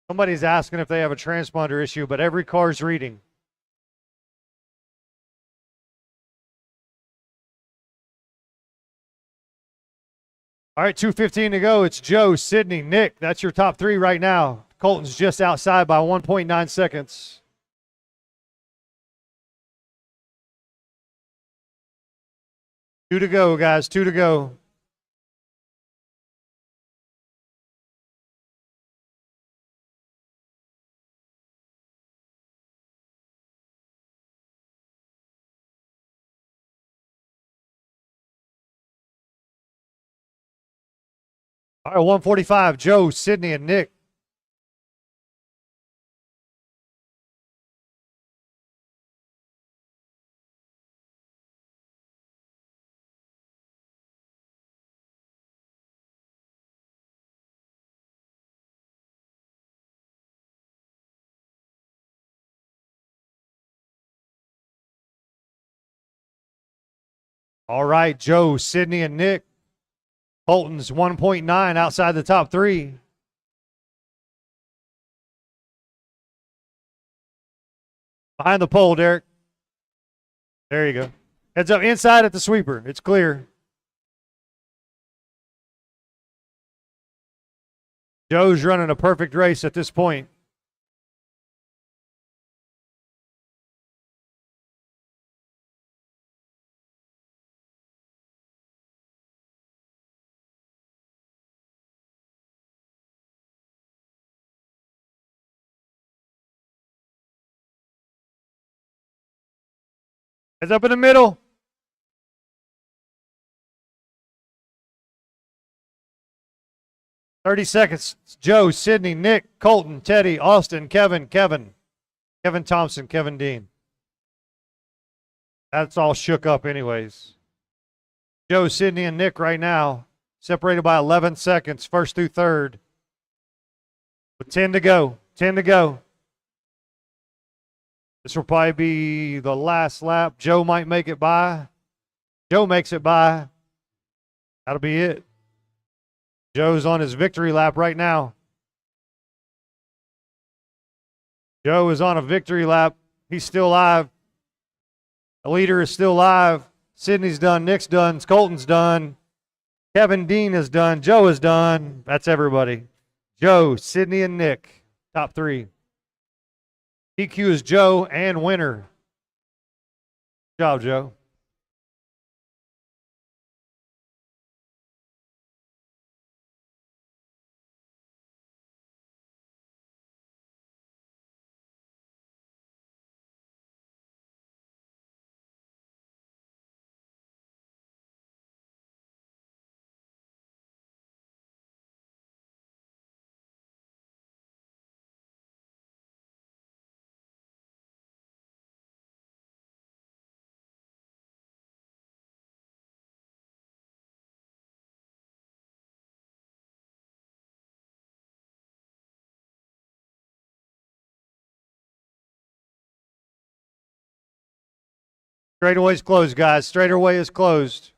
Somebody's asking if they have a transponder issue, but every car's reading. All right, 2:15 to go. It's Joe, Sydney, Nick. That's your top 3 right now. Colton's just outside by 1.9 seconds. Two to go, guys. 2 to go. All right, 145. Joe, Sydney, and Nick. All right, Joe, Sydney, and Nick. Colton's 1.9 outside the top 3. Behind the pole, Derek. There you go. Heads up inside at the sweeper. It's clear. Joe's running a perfect race at this point. Heads up in the middle. Thirty seconds. Joe, Sydney, Nick, Colton, Teddy, Austin, Kevin Thompson, Kevin Dean. That's all shook up anyways. Joe, Sydney, and Nick right now, separated by 11 seconds, first through third. With 10 to go. 10 to go. This will probably be the last lap. Joe might make it by. Joe makes it by. That'll be it. Joe's on his victory lap right now. Joe is on a victory lap. He's still alive. The leader is still alive. Sydney's done. Nick's done. Colton's done. Kevin Dean is done. Joe is done. That's everybody. Joe, Sydney, and Nick. Top three. DQ is Joe and winner. Good job, Joe. Straightaway's closed, guys. Straightaway is closed.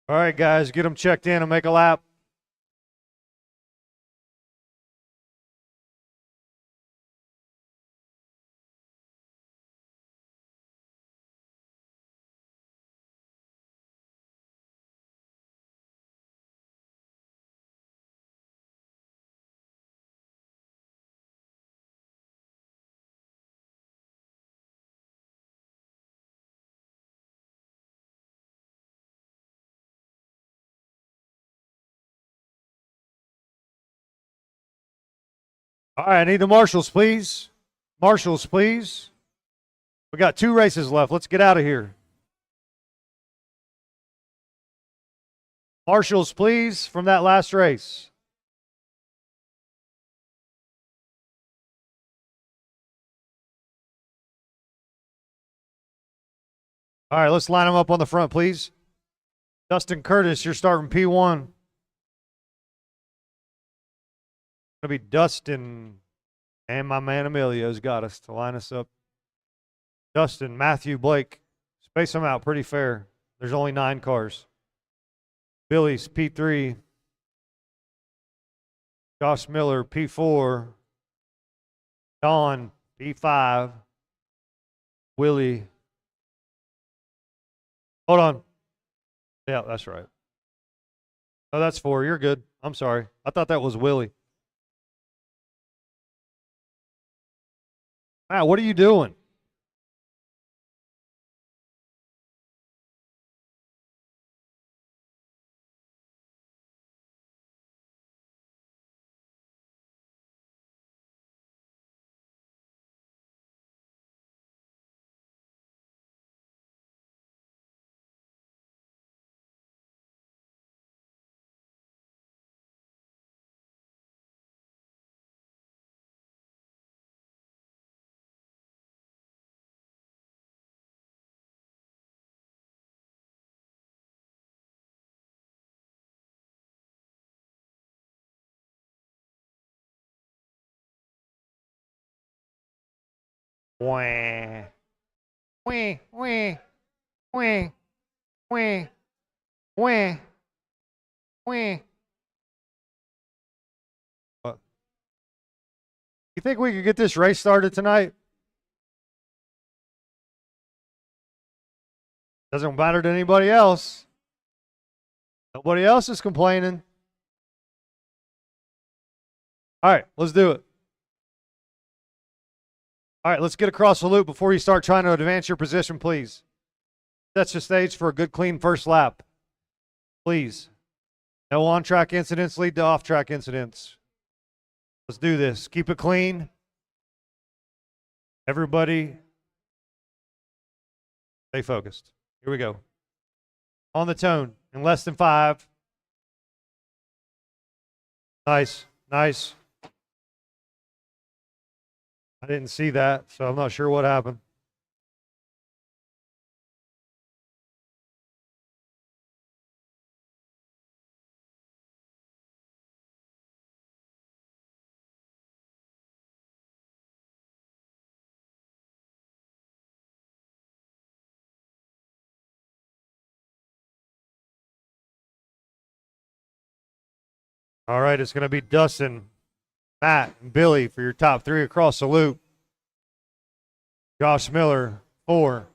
All right, guys, get them checked in and make a lap. All right, I need the marshals, please. Marshals, please. We got 2 races left. Let's get out of here. Marshals, please, from that last race. All right, let's line them up on the front, please. Dustin Curtis, you're starting P1. Gonna be Dustin and my man Emilio's got us to line us up. Dustin, Matthew, Blake, space them out pretty fair. There's only 9 cars. Billy's P3. Josh Miller, P4. Don, P5. Willie. Hold on. Yeah, that's right. Oh, that's 4. You're good. I'm sorry. I thought that was Willie. Matt, what are you doing? Wah. Wah, wah, wah, wah, wah, wah. What? You think we could get this race started tonight? Doesn't matter to anybody else. Nobody else is complaining. All right, let's do it. All right, let's get across the loop before you start trying to advance your position, please. Sets the stage for a good, clean first lap. Please. No on-track incidents lead to off-track incidents. Let's do this. Keep it clean. Everybody, stay focused. Here we go. On the tone in less than 5. Nice, nice. I didn't see that, so I'm not sure what happened. All right, it's going to be Dustin, Matt, and Billy for your top 3 across the loop. Josh Miller, 4.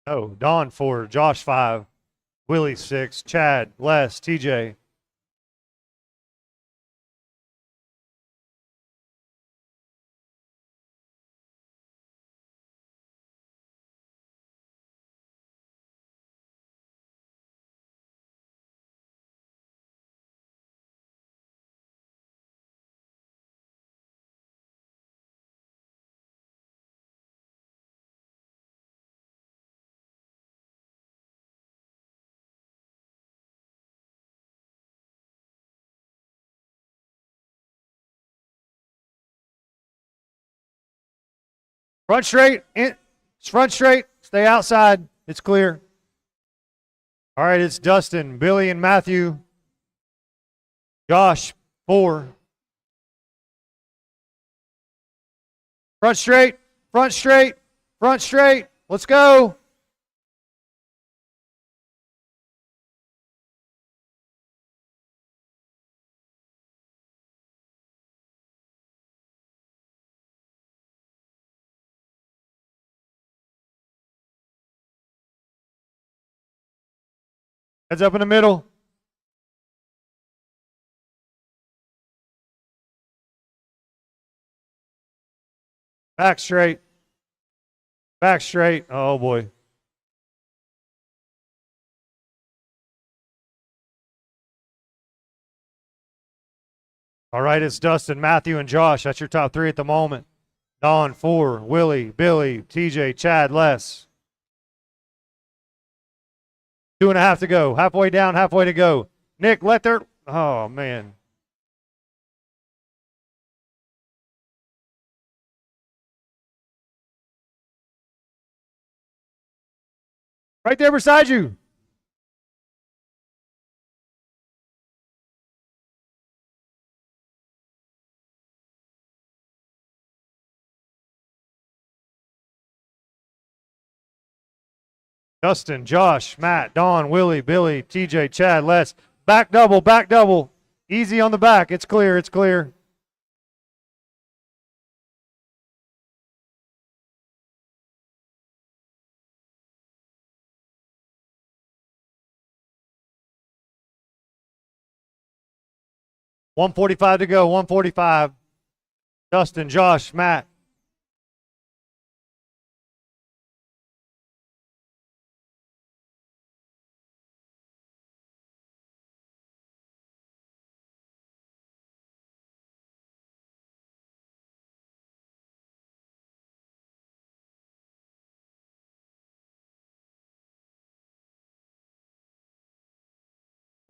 Oh, Don, 4. Josh, 5. Willie, 6. Chad, Les, TJ. Front straight, front straight, stay outside. It's clear. All right, it's Dustin, Billy, and Matthew. Josh, 4. Front straight, front straight, front straight. Let's go. Heads up in the middle. Back straight. Back straight. Oh, boy. All right, it's Dustin, Matthew, and Josh. That's your top 3 at the moment. Don, 4. Willie, Billy, TJ, Chad, Les. 2.5 to go. Halfway down, halfway to go. Nick, let their... Oh, man. Right there beside you. Dustin, Josh, Matt, Don, Willie, Billy, TJ, Chad, Les. Back double, back double. Easy on the back. It's clear, it's clear. $145 to go, 145. Dustin, Josh, Matt.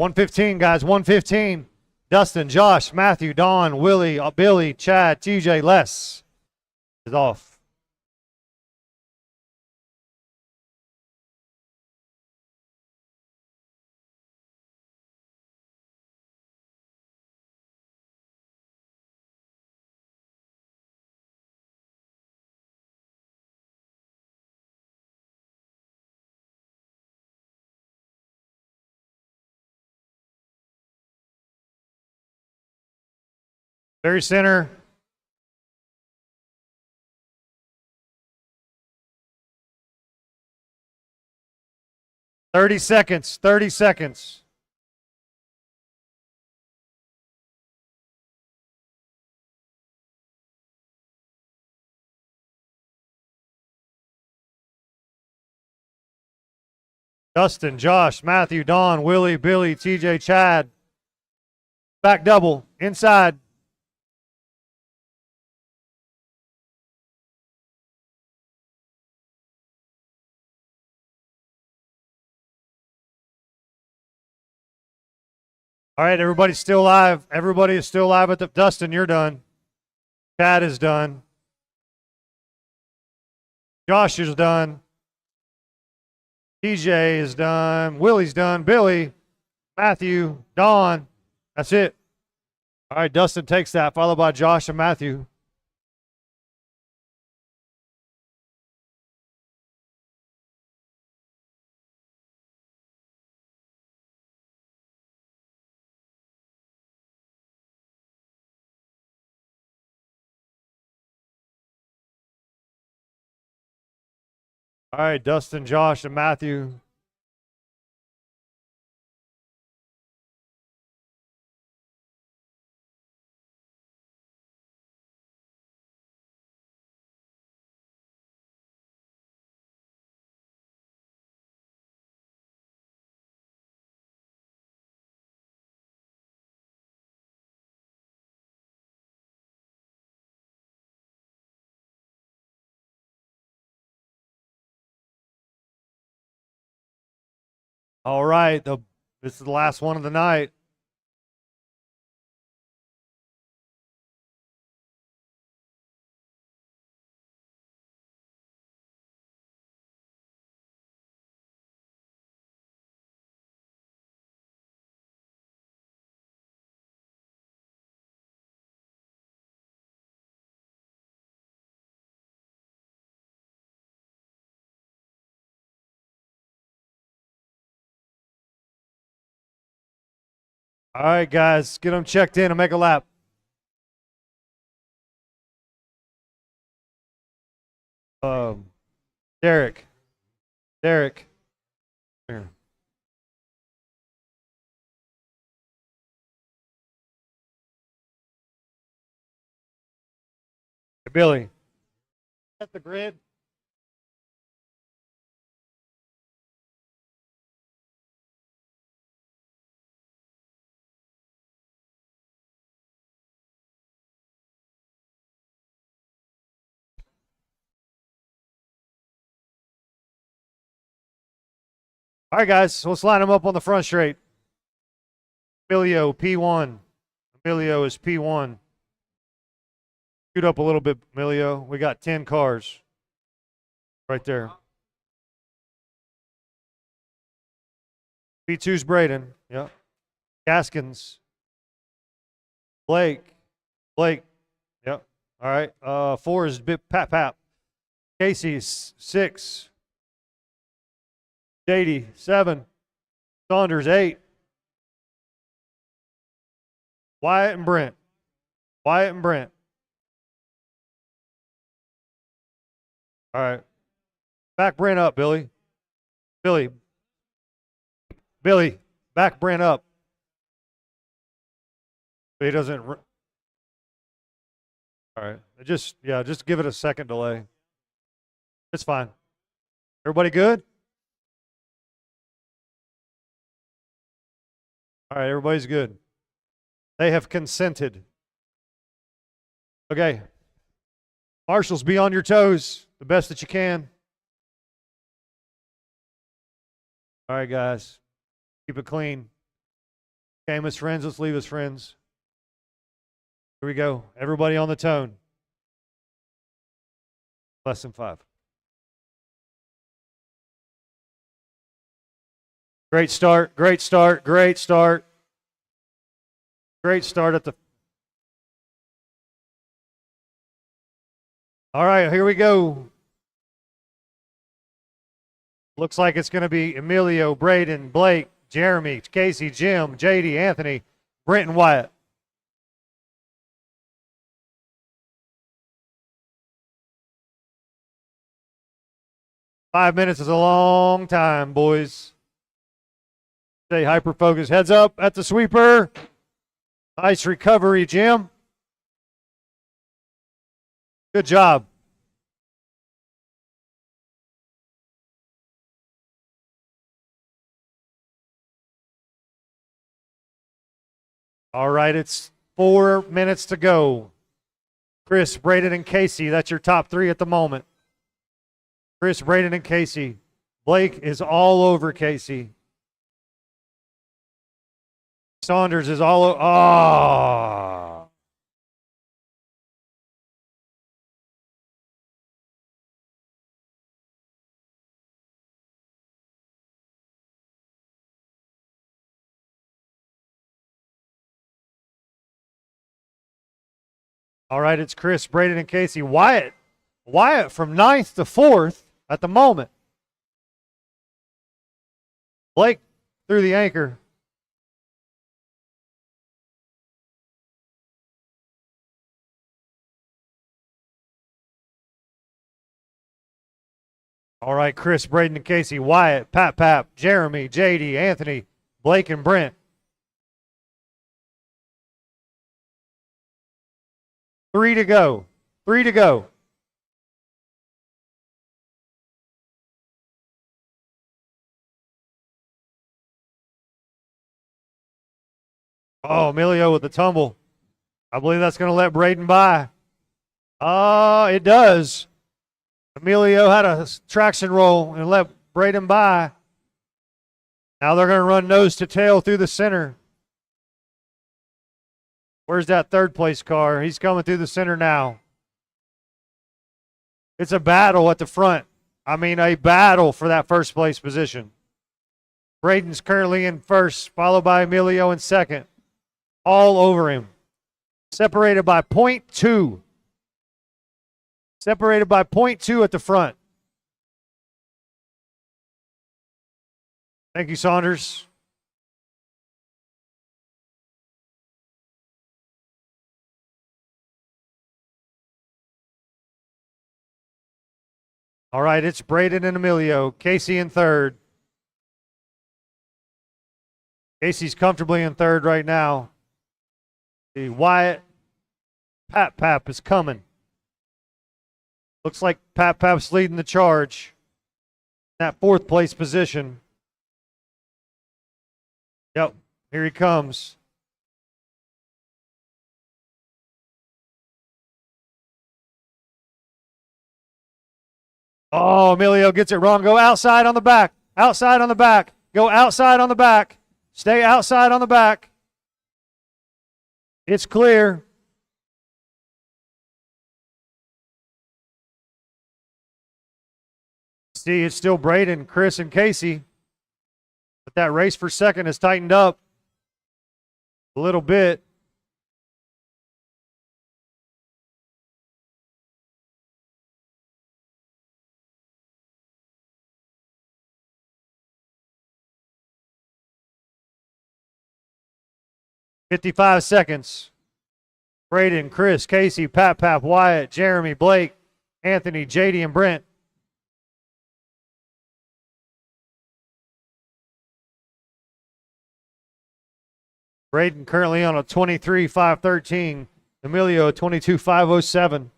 $115, guys, $115. Dustin, Josh, Matthew, Don, Willie, Billy, Chad, TJ, Les is off. Very center. Thirty seconds, 30 seconds. Dustin, Josh, Matthew, Don, Willie, Billy, TJ, Chad. Back double, inside. All right, everybody's still live. Everybody is still live at the Dustin, you're done. Chad is done. Josh is done. TJ is done. Willie's done. Billy, Matthew, Don. That's it. All right, Dustin takes that, followed by Josh and Matthew. All right, Dustin, Josh, and Matthew. All right, this is the last one of the night. All right, guys, get them checked in and make a lap. Derek. Here. Hey, Billy. At the grid. All right, guys, so let's line them up on the front straight. Emilio, P1. Emilio is P1. Scoot up a little bit, Emilio. We got 10 cars right there. P2's Braden. Yep. Gaskins. Blake. Yep. All right. 4 is Pap. Casey's 6. JD 7. Saunders 8. Wyatt and Brent. All right. Back Brent up, Billy. Back Brent up. He doesn't. All right. Just give it a second delay. It's fine. Everybody good? All right, everybody's good. They have consented. Okay. Marshals, be on your toes the best that you can. All right, guys. Keep it clean. Came as friends, let's leave as friends. Here we go. Everybody on the tone. Less than 5. Great start at the. All right, here we go. Looks like it's going to be Emilio, Braden, Blake, Jeremy, Casey, Jim, JD, Anthony, Brent, and Wyatt. Five minutes is a long time, boys. Stay hyper focused. Heads up at the sweeper. Nice recovery, Jim. Good job. All right, it's 4 minutes to go. Chris, Braden, and Casey, that's your top three at the moment. Chris, Braden, and Casey. Blake is all over Casey. Saunders is all over. Oh. All right, it's Chris, Braden, and Casey. Wyatt from 9th to 4th at the moment. Blake through the anchor. All right, Chris, Braden, and Casey. Wyatt, Pap, Jeremy, JD, Anthony, Blake, and Brent. 3 to go. 3 to go. Oh, Emilio with the tumble. I believe that's going to let Braden by. It does. Emilio had a traction roll and let Braden by. Now they're going to run nose to tail through the center. Where's that third place car? He's coming through the center now. It's a battle at the front. I mean, a battle for that first place position. Braden's currently in first, followed by Emilio in second. All over him. Separated by 0.2. Separated by 0.2 at the front. Thank you, Saunders. All right, it's Braden and Emilio. Casey in third. Casey's comfortably in third right now. The Wyatt Pap is coming. Looks like Pap's leading the charge. That fourth place position. Yep, here he comes. Oh, Emilio gets it wrong. Go outside on the back. Outside on the back. Go outside on the back. Stay outside on the back. It's clear. See, it's still Braden, Chris, and Casey. But that race for second has tightened up a little bit. "55 seconds. Braden, Chris, Casey, Pap, Wyatt, Jeremy, Blake, Anthony, JD, and Brent. Braden currently on a 23.513. Emilio, 22.507.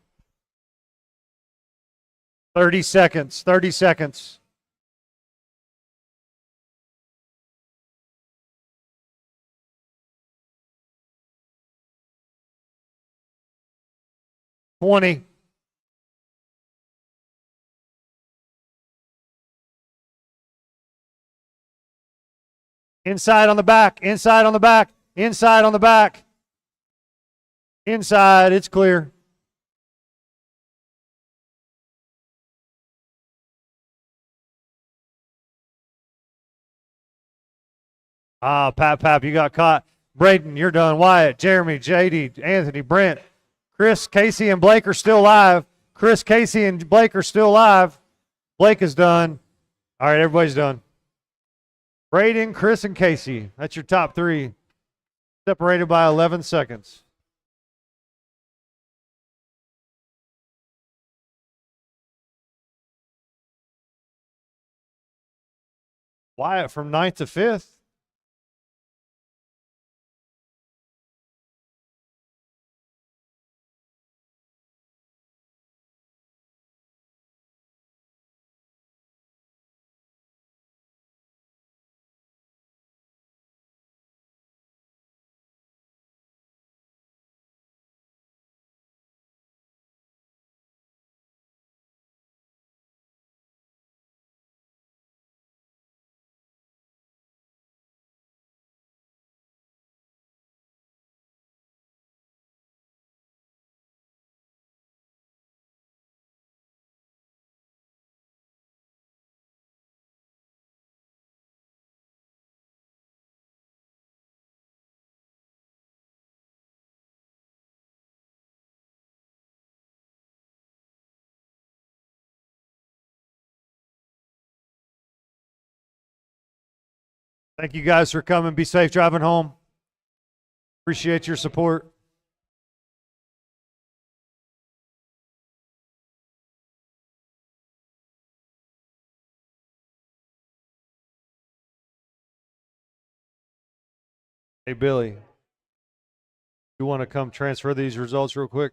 30 seconds. 30 seconds. "20. Inside on the back. Inside on the back. Inside on the back. Inside. It's clear. Pap, you got caught. Braden, you're done. Wyatt, Jeremy, JD, Anthony, Brent, Chris, Casey, and Blake are still live. Chris, Casey, and Blake are still live. Blake is done. All right, everybody's done. Braden, Chris, and Casey. That's your top three. Separated by 11 seconds. Wyatt from 9th to 5th. Thank you guys for coming. Be safe driving home. Appreciate your support. Hey, Billy, you want to come transfer these results real quick?